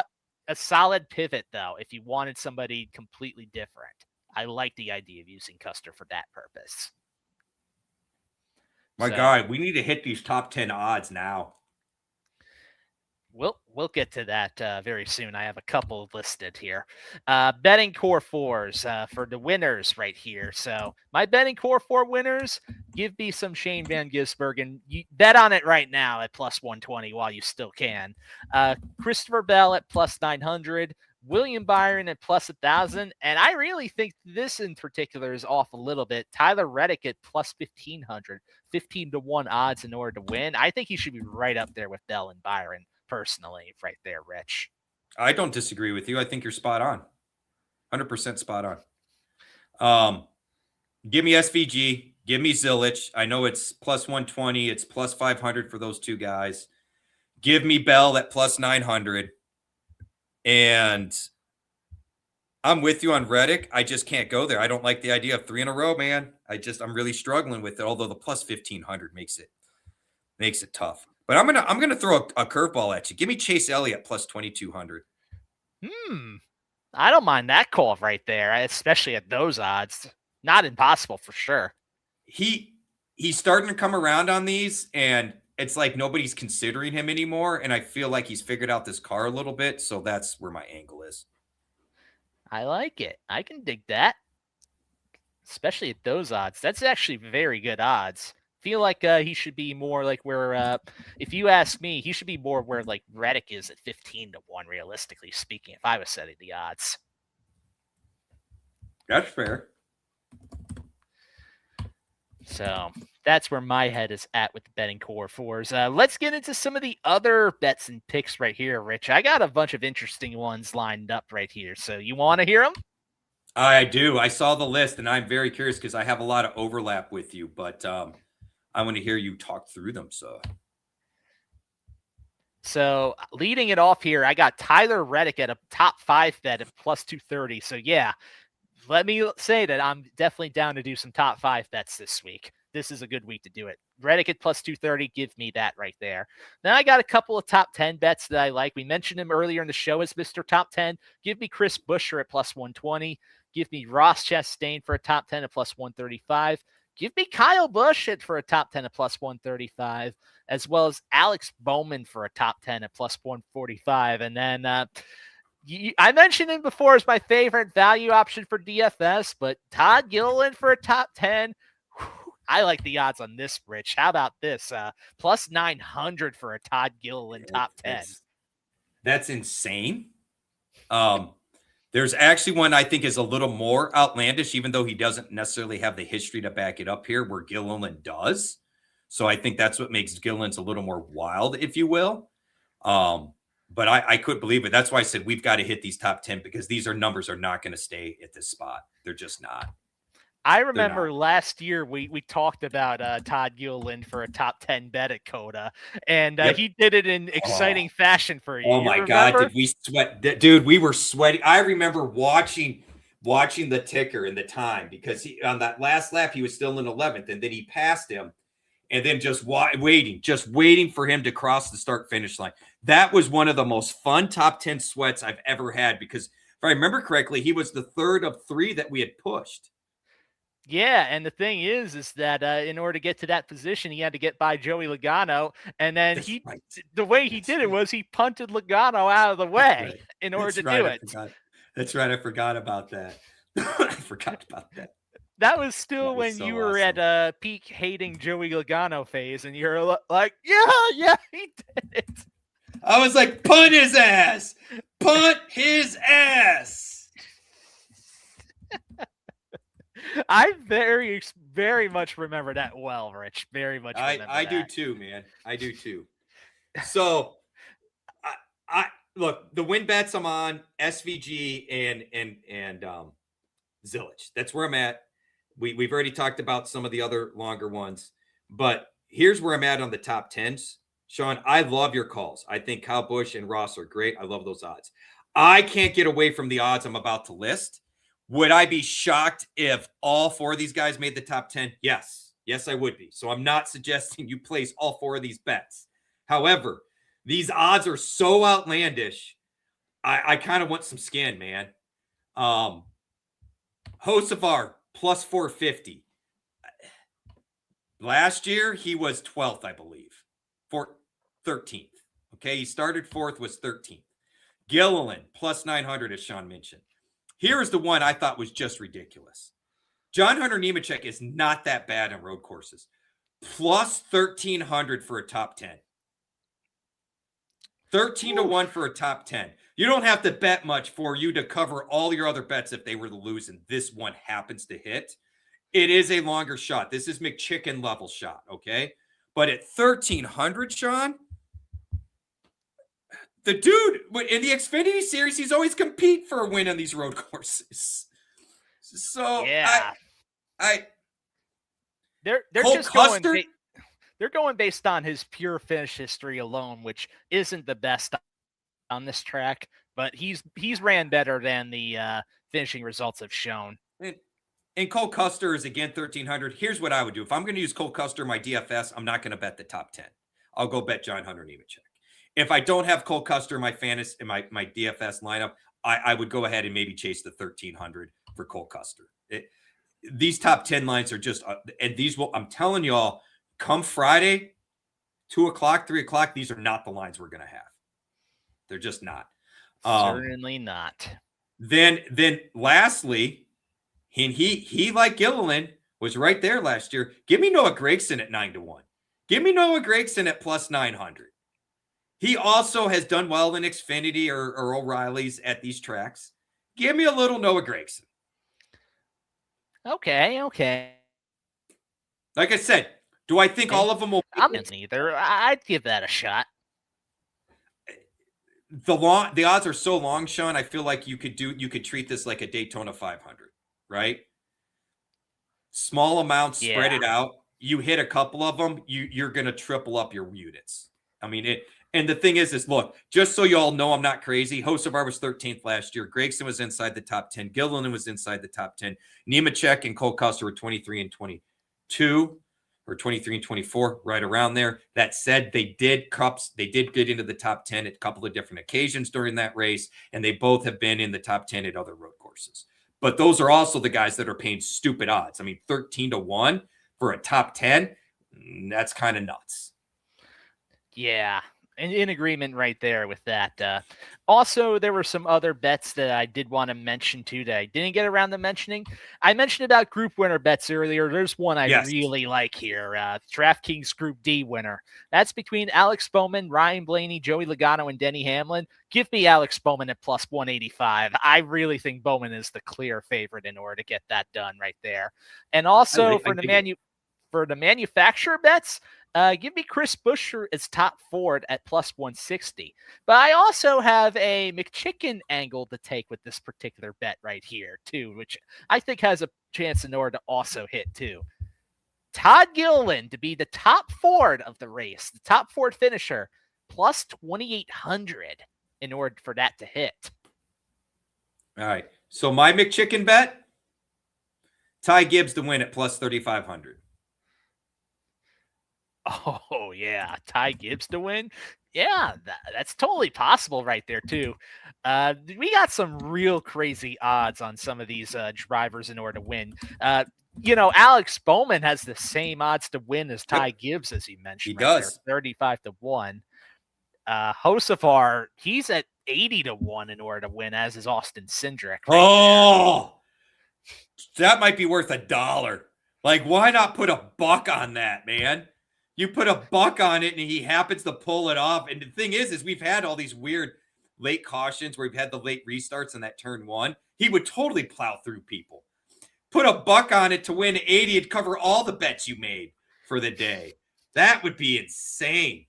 Speaker 2: a solid pivot, though, if you wanted somebody completely different. I like the idea of using Custer for that purpose.
Speaker 1: My God, we need to hit these top 10 odds now.
Speaker 2: We'll get to that very soon. I have a couple listed here. Betting core 4s for the winners right here. So my betting core 4 winners, give me some Shane Van Gisbergen. You bet on it right now at plus 120 while you still can. Christopher Bell at plus 900. William Byron at plus 1,000. And I really think this in particular is off a little bit. Tyler Reddick at plus 1,500. 15-1 odds in order to win. I think he should be right up there with Bell and Byron. Personally, right there, Rich.
Speaker 1: I don't disagree with you. I think you're spot on. 100% spot on. Give me SVG. Give me Zilic. I know it's plus 120. It's plus 500 for those 2 guys. Give me Bell at plus 900. And I'm with you on Reddick. I just can't go there. I don't like the idea of 3 in a row, man. I'm really struggling with it, although the plus 1,500 makes it tough. But I'm gonna throw a curveball at you. Give me Chase Elliott plus 2,200.
Speaker 2: I don't mind that call right there, especially at those odds. Not impossible for sure.
Speaker 1: He's starting to come around on these, and it's like nobody's considering him anymore. And I feel like he's figured out this car a little bit, so that's where my angle is. I
Speaker 2: like it. I can dig that, especially at those odds. That's actually very good odds. Feel like he should be more like where, if you ask me, he should be more where like Reddick is at 15-1, realistically speaking, if I was setting the odds.
Speaker 1: That's fair.
Speaker 2: So that's where my head is at with the betting core 4s. Let's get into some of the other bets and picks right here, Rich. I got a bunch of interesting ones lined up right here. So you want to hear them?
Speaker 1: I do. I saw the list, and I'm very curious because I have a lot of overlap with you, but I want to hear you talk through them.
Speaker 2: So leading it off here, I got Tyler Reddick at a top 5 bet at plus 230. So yeah, let me say that I'm definitely down to do some top 5 bets this week. This is a good week to do it. Reddick at plus 230, give me that right there. Then I got a couple of top 10 bets that I like. We mentioned him earlier in the show as Mr. Top 10. Give me Chris Buescher at plus 120. Give me Ross Chastain for a top 10 at plus 135. Give me Kyle Busch for a top 10 at plus 135, as well as Alex Bowman for a top 10 at plus 145. And then I mentioned him before as my favorite value option for DFS, but Todd Gilliland for a top 10. I like the odds on this, Rich. How about this? Plus 900 for a Todd Gilliland top 10.
Speaker 1: That's insane. There's actually one I think is a little more outlandish, even though he doesn't necessarily have the history to back it up here, where Gilliland does. So I think that's what makes Gilliland's a little more wild, if you will. But I couldn't believe it. That's why I said we've got to hit these top 10 because these numbers are not going to stay at this spot. They're just not.
Speaker 2: I remember last year we talked about Todd Gilliland for a top 10 bet at COTA, and he did it in exciting fashion for you.
Speaker 1: Oh my God, did we sweat? Dude, we were sweating. I remember watching the ticker and the time because on that last lap, he was still in 11th, and then he passed him, and then just waiting for him to cross the start-finish line. That was one of the most fun top 10 sweats I've ever had because if I remember correctly, he was the third of 3 that we had pushed.
Speaker 2: Yeah, and the thing is that in order to get to that position, he had to get by Joey Logano, and then the way he did it was he punted Logano out of the way in order to do it.
Speaker 1: That's right. I forgot about that. I forgot about that.
Speaker 2: That was still when you were at peak hating Joey Logano phase, and you're like, yeah, he did it.
Speaker 1: I was like, punt his ass, punt his ass.
Speaker 2: I very, very much remember that well, Rich. Very much.
Speaker 1: I do too, man. I do too. So, I look the win bets I'm on SVG and Zillage. That's where I'm at. We've already talked about some of the other longer ones, but here's where I'm at on the top 10s. Sean, I love your calls. I think Kyle Busch and Ross are great. I love those odds. I can't get away from the odds I'm about to list. Would I be shocked if all 4 of these guys made the top 10? Yes. Yes, I would be. So I'm not suggesting you place all 4 of these bets. However, these odds are so outlandish. I kind of want some skin, man. Hocevar plus 450. Last year, he was 12th, I believe. 13th. Okay, he started 4th, was 13th. Gilliland plus 900, as Sean mentioned. Here's the one I thought was just ridiculous. John Hunter Nemechek is not that bad on road courses. Plus 1,300 for a top 10. 13-1 for a top 10. You don't have to bet much for you to cover all your other bets if they were to lose and this one happens to hit. It is a longer shot. This is McChicken level shot, okay? But at 1,300, Sean, the dude in the Xfinity Series, he's always compete for a win on these road courses. So
Speaker 2: yeah, they're just they're going based on his pure finish history alone, which isn't the best on this track, but he's ran better than the finishing results have shown.
Speaker 1: And Cole Custer is again 1,300. Here's what I would do if I'm going to use Cole Custer in my DFS. I'm not going to bet the top 10. I'll go bet John Hunter Nemechek. If I don't have Cole Custer in my fantasy in my DFS lineup, I would go ahead and maybe chase the 1,300 for Cole Custer. These top 10 lines are just, and these will, I'm telling y'all, come Friday, 2 o'clock, 3 o'clock, these are not the lines we're going to have. They're just not.
Speaker 2: Certainly not.
Speaker 1: Then lastly, and he like Gilliland was right there last year. Give me Noah Gragson at 9-1. Give me Noah Gragson at plus 900. He also has done well in Xfinity or O'Reilly's at these tracks. Give me a little Noah Gragson.
Speaker 2: Okay.
Speaker 1: Like I said, do I think all of them will?
Speaker 2: I'm neither. I'd give that a shot.
Speaker 1: The odds are so long, Sean. I feel like you could treat this like a Daytona 500. right? Small amounts, spread
Speaker 2: Yeah.
Speaker 1: it out. You hit a couple of them, you're going to triple up your units. I mean, it. And the thing is look, just so you all know I'm not crazy, Hocevar was 13th last year. Gregson was inside the top 10. Gilliland was inside the top 10. Nemechek and Cole Custer were 23 and 22, or 23 and 24, right around there. That said, they did get into the top 10 at a couple of different occasions during that race, and they both have been in the top 10 at other road courses. But those are also the guys that are paying stupid odds. I mean, 13-1 for a top 10, that's kind of nuts.
Speaker 2: Yeah. In agreement right there with that. Also, there were some other bets that I did want to mention too that I didn't get around to mentioning. I mentioned about group winner bets earlier. There's one I really like here. DraftKings Group D winner. That's between Alex Bowman, Ryan Blaney, Joey Logano, and Denny Hamlin. Give me Alex Bowman at plus 185. I really think Bowman is the clear favorite in order to get that done right there. And also for the manufacturer bets, give me Chris Buescher as top Ford at plus 160. But I also have a McChicken angle to take with this particular bet right here, too, which I think has a chance in order to also hit, too. Todd Gilliland to be the top Ford of the race, the top Ford finisher, plus 2,800 in order for that to hit.
Speaker 1: All right. So my McChicken bet, Ty Gibbs to win at plus 3,500.
Speaker 2: Oh, yeah. Ty Gibbs to win? Yeah, that's totally possible right there, too. We got some real crazy odds on some of these drivers in order to win. Alex Bowman has the same odds to win as Ty Gibbs, as you mentioned.
Speaker 1: He does.
Speaker 2: 35-1. Hocevar, he's at 80-1 in order to win, as is Austin Cindric.
Speaker 1: That might be worth $1. Like, why not put $1 on that, man? You put $1 on it and he happens to pull it off. And the thing is we've had all these weird late cautions where we've had the late restarts in that turn one. He would totally plow through people. Put $1 on it to win 80 and cover all the bets you made for the day. That would be insane.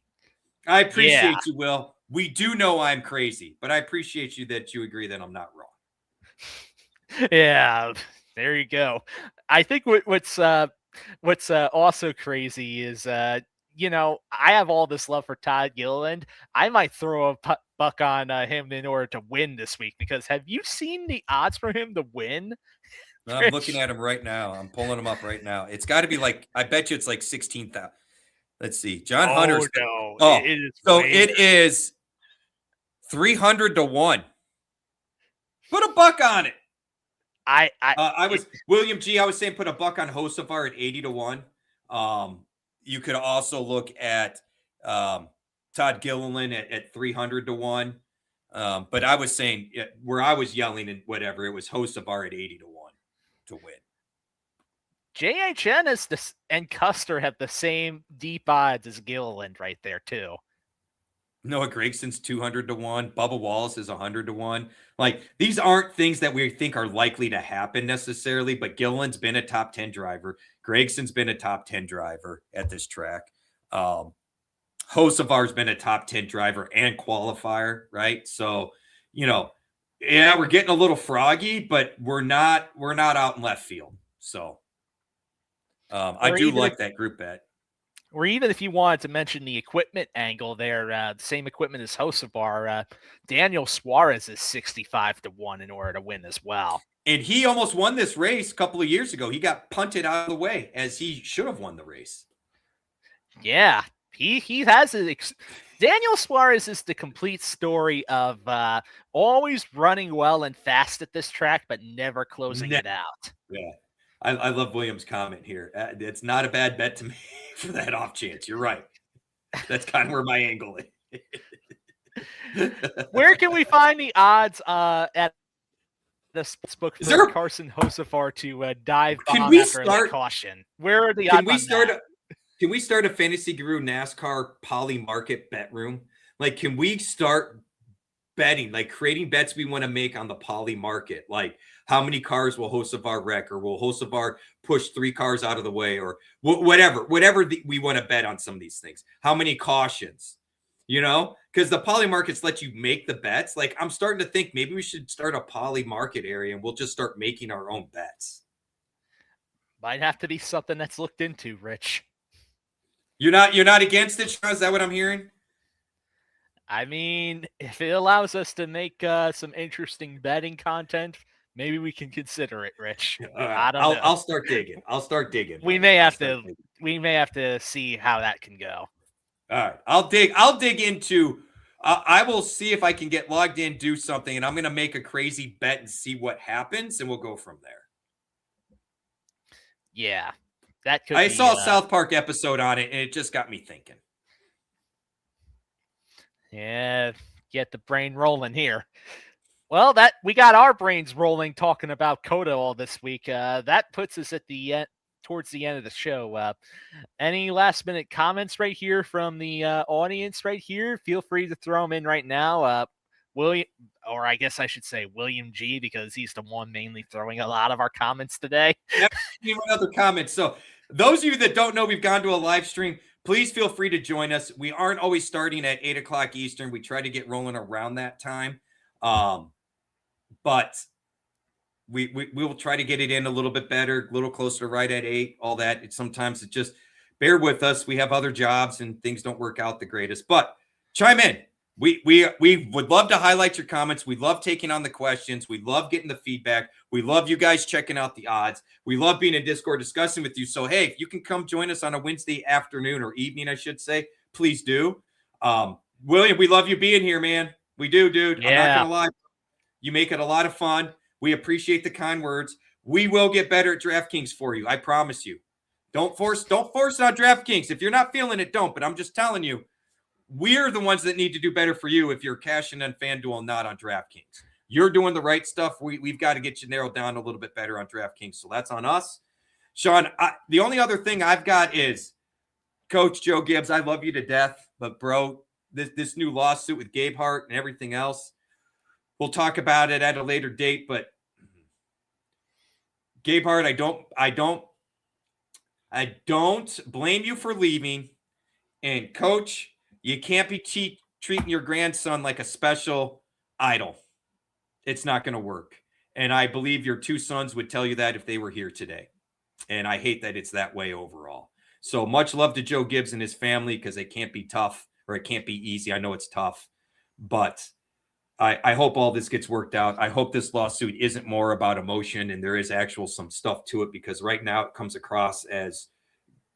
Speaker 1: I appreciate you, Will. We do know I'm crazy, but I appreciate you that you agree that I'm not wrong.
Speaker 2: Yeah, there you go. I think what's also crazy is, I have all this love for Todd Gilliland. I might throw a buck on him in order to win this week, because have you seen the odds for him to win?
Speaker 1: I'm looking at him right now. I'm pulling him up right now. It's got to be like, I bet you it's like 16,000. Let's see. John Hunter's.
Speaker 2: No.
Speaker 1: It is 300-1. Put $1 on it. William G. I was saying put $1 on Hocevar at 80-1. You could also look at Todd Gilliland at 300-1. But I was saying where I was yelling and whatever, it was Hocevar at 80-1 to win.
Speaker 2: JHN and Custer have the same deep odds as Gilliland right there too.
Speaker 1: Noah Gregson's 200-1. Bubba Wallace is 100-1. Like, these aren't things that we think are likely to happen necessarily, but Gilliland's been a top 10 driver. Gregson's been a top 10 driver at this track. Hocevar's been a top 10 driver and qualifier, right? So, we're getting a little froggy, but we're not out in left field. So I do like that group bet.
Speaker 2: Or even if you wanted to mention the equipment angle there, the same equipment as Hocevar, Daniel Suarez is 65-1 in order to win as well.
Speaker 1: And he almost won this race a couple of years ago. He got punted out of the way, as he should have won the race.
Speaker 2: Yeah, he has Daniel Suarez is the complete story of always running well and fast at this track, but never closing it out.
Speaker 1: Yeah. I love William's comment here. It's not a bad bet to me for that off chance. You're right. That's kind of where my angle is.
Speaker 2: Where can we find the odds at the sportsbook for Carson Hocevar to dive bomb after a caution? Where are the odds on that?
Speaker 1: Can we start a Fantasy Guru NASCAR poly market bet room? Like, can we start betting, like creating bets we want to make on the poly market? Like, how many cars will Hocevar wreck, or will Hocevar push 3 cars out of the way, or whatever we want to bet on some of these things. How many cautions? because the poly markets let you make the bets. Like, I'm starting to think maybe we should start a poly market area and we'll just start making our own bets.
Speaker 2: Might have to be something that's looked into, Rich.
Speaker 1: You're not against it, Sean? Is that what I'm hearing?
Speaker 2: I mean, if it allows us to make some interesting betting content, maybe we can consider it, Rich. I don't know.
Speaker 1: I'll start digging.
Speaker 2: We may have to see how that can go.
Speaker 1: All right. I'll dig into I will see if I can get logged in, do something, and I'm going to make a crazy bet and see what happens, and we'll go from there.
Speaker 2: Yeah. That could
Speaker 1: I saw a South Park episode on it, and it just got me thinking.
Speaker 2: Yeah, get the brain rolling here. Well, we got our brains rolling talking about COTA all this week. That puts us at the end, towards the end of the show. Any last minute comments right here from the audience right here? Feel free to throw them in right now. William, or I guess I should say William G, because he's the one mainly throwing a lot of our comments today.
Speaker 1: Other comments. So those of you that don't know, we've gone to a live stream. Please feel free to join us. We aren't always starting at 8 o'clock Eastern. We try to get rolling around that time. But we will try to get it in a little bit better, a little closer, right at 8, all that. Sometimes it just bear with us. We have other jobs and things don't work out the greatest, but chime in. We would love to highlight your comments. We love taking on the questions. We love getting the feedback. We love you guys checking out the odds. We love being in Discord discussing with you. So, hey, if you can come join us on a Wednesday afternoon or evening, I should say, please do. William, we love you being here, man. We do, dude. Yeah. I'm not going to lie. You make it a lot of fun. We appreciate the kind words. We will get better at DraftKings for you. I promise you. Don't force it on DraftKings. If you're not feeling it, don't. But I'm just telling you, we're the ones that need to do better for you if you're cashing in FanDuel, not on DraftKings. You're doing the right stuff. We've got to get you narrowed down a little bit better on DraftKings. So that's on us. Sean, the only other thing I've got is Coach Joe Gibbs. I love you to death. But, bro, this new lawsuit with Gabe Hart and everything else, we'll talk about it at a later date. But Gabe Hart, I don't blame you for leaving. And, Coach, you can't be treating your grandson like a special idol. It's not going to work. And I believe your two sons would tell you that if they were here today. And I hate that it's that way overall. So much love to Joe Gibbs and his family, because it can't be tough, or it can't be easy. I know it's tough, but I hope all this gets worked out. I hope this lawsuit isn't more about emotion and there is actual some stuff to it, because right now it comes across as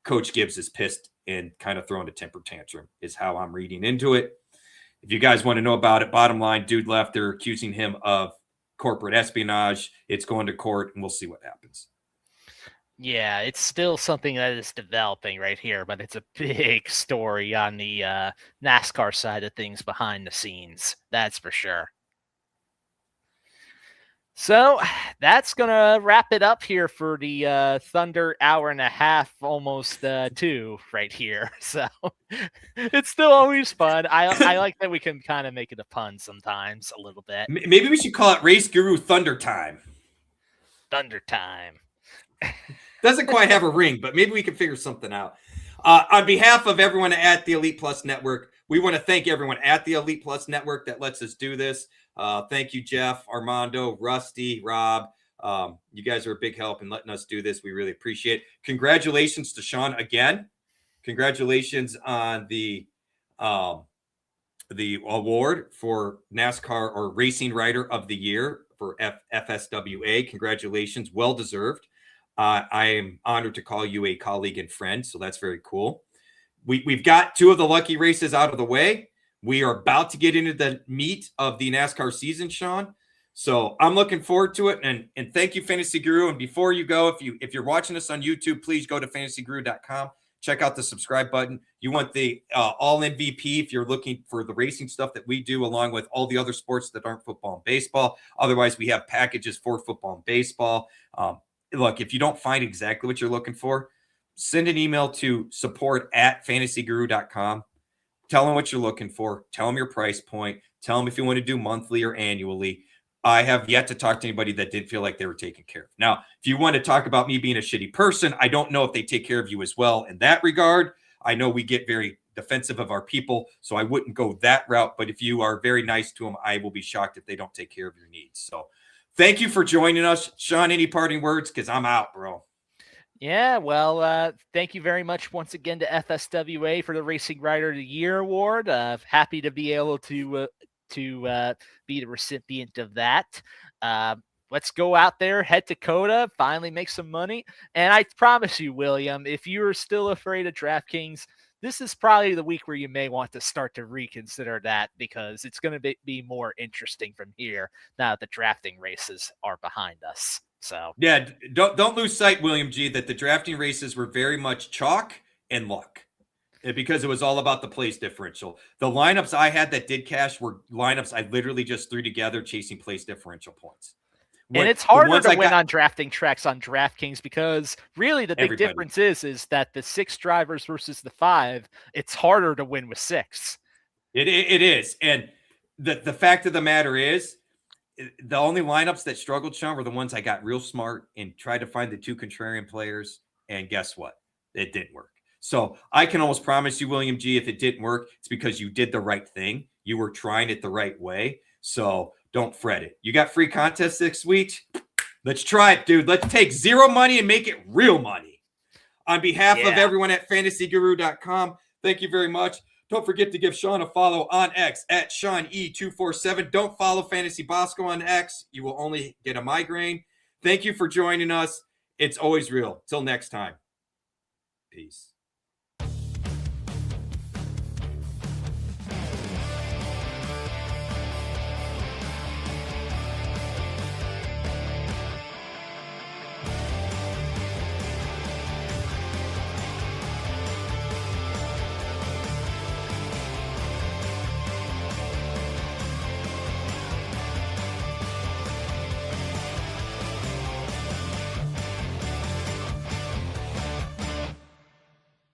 Speaker 1: Coach Gibbs is pissed and kind of throwing a temper tantrum is how I'm reading into it. If you guys want to know about it, bottom line, dude left. They're accusing him of corporate espionage. It's going to court, and we'll see what happens.
Speaker 2: Yeah, it's still something that is developing right here, but it's a big story on the NASCAR side of things behind the scenes. That's for sure. So that's going to wrap it up here for the Thunder hour and a half, almost 2 right here. So it's still always fun. I like that we can kind of make it a pun sometimes a little bit.
Speaker 1: Maybe we should call it RaceGuru Thunder Time.
Speaker 2: Thunder Time.
Speaker 1: Doesn't quite have a ring, but maybe we can figure something out. On behalf of everyone at the Elite Plus Network, we want to thank everyone at the Elite Plus Network that lets us do this. Thank you, Jeff, Armando, Rusty, Rob. You guys are a big help in letting us do this. We really appreciate it. Congratulations to Sean again. Congratulations on the award for NASCAR or Racing Writer of the Year for FSWA. Congratulations. Well deserved. I am honored to call you a colleague and friend, so that's very cool. We've got 2 of the lucky races out of the way. We are about to get into the meat of the NASCAR season, Sean. So I'm looking forward to it. And thank you, Fantasy Guru. And before you go, if you're watching us on YouTube, please go to fantasyguru.com. Check out the subscribe button. You want the all MVP if you're looking for the racing stuff that we do, along with all the other sports that aren't football and baseball. Otherwise, we have packages for football and baseball. Look, if you don't find exactly what you're looking for, send an email to support@fantasyguru.com. Tell them what you're looking for. Tell them your price point. Tell them if you want to do monthly or annually. I have yet to talk to anybody that did feel like they were taken care of. Now, if you want to talk about me being a shitty person, I don't know if they take care of you as well in that regard. I know we get very defensive of our people, so I wouldn't go that route. But if you are very nice to them, I will be shocked if they don't take care of your needs. So thank you for joining us. Sean, any parting words? Because I'm out, bro.
Speaker 2: Yeah, well, thank you very much once again to FSWA for the Racing Rider of the Year award. Happy to be able to be the recipient of that. Let's go out there, head to COTA, finally make some money. And I promise you, William, if you are still afraid of DraftKings, this is probably the week where you may want to start to reconsider that, because it's going to be more interesting from here now that the drafting races are behind us. So
Speaker 1: yeah, don't lose sight, William G., that the drafting races were very much chalk and luck, because it was all about the place differential. The lineups I had that did cash were lineups I literally just threw together chasing place differential points.
Speaker 2: And it's harder to win on drafting tracks on DraftKings, because really the big difference is that the 6 drivers versus the 5, it's harder to win with 6.
Speaker 1: It is. And the fact of the matter is, the only lineups that struggled, Sean, were the ones I got real smart and tried to find the 2 contrarian players. And guess what? It didn't work. So I can almost promise you, William G., if it didn't work, it's because you did the right thing. You were trying it the right way. So don't fret it. You got free contests this week? Let's try it, dude. Let's take zero money and make it real money. On behalf of everyone at fantasyguru.com, thank you very much. Don't forget to give Sean a follow on X at SeanE247. Don't follow Fantasy Bosco on X. You will only get a migraine. Thank you for joining us. It's always real. Till next time. Peace.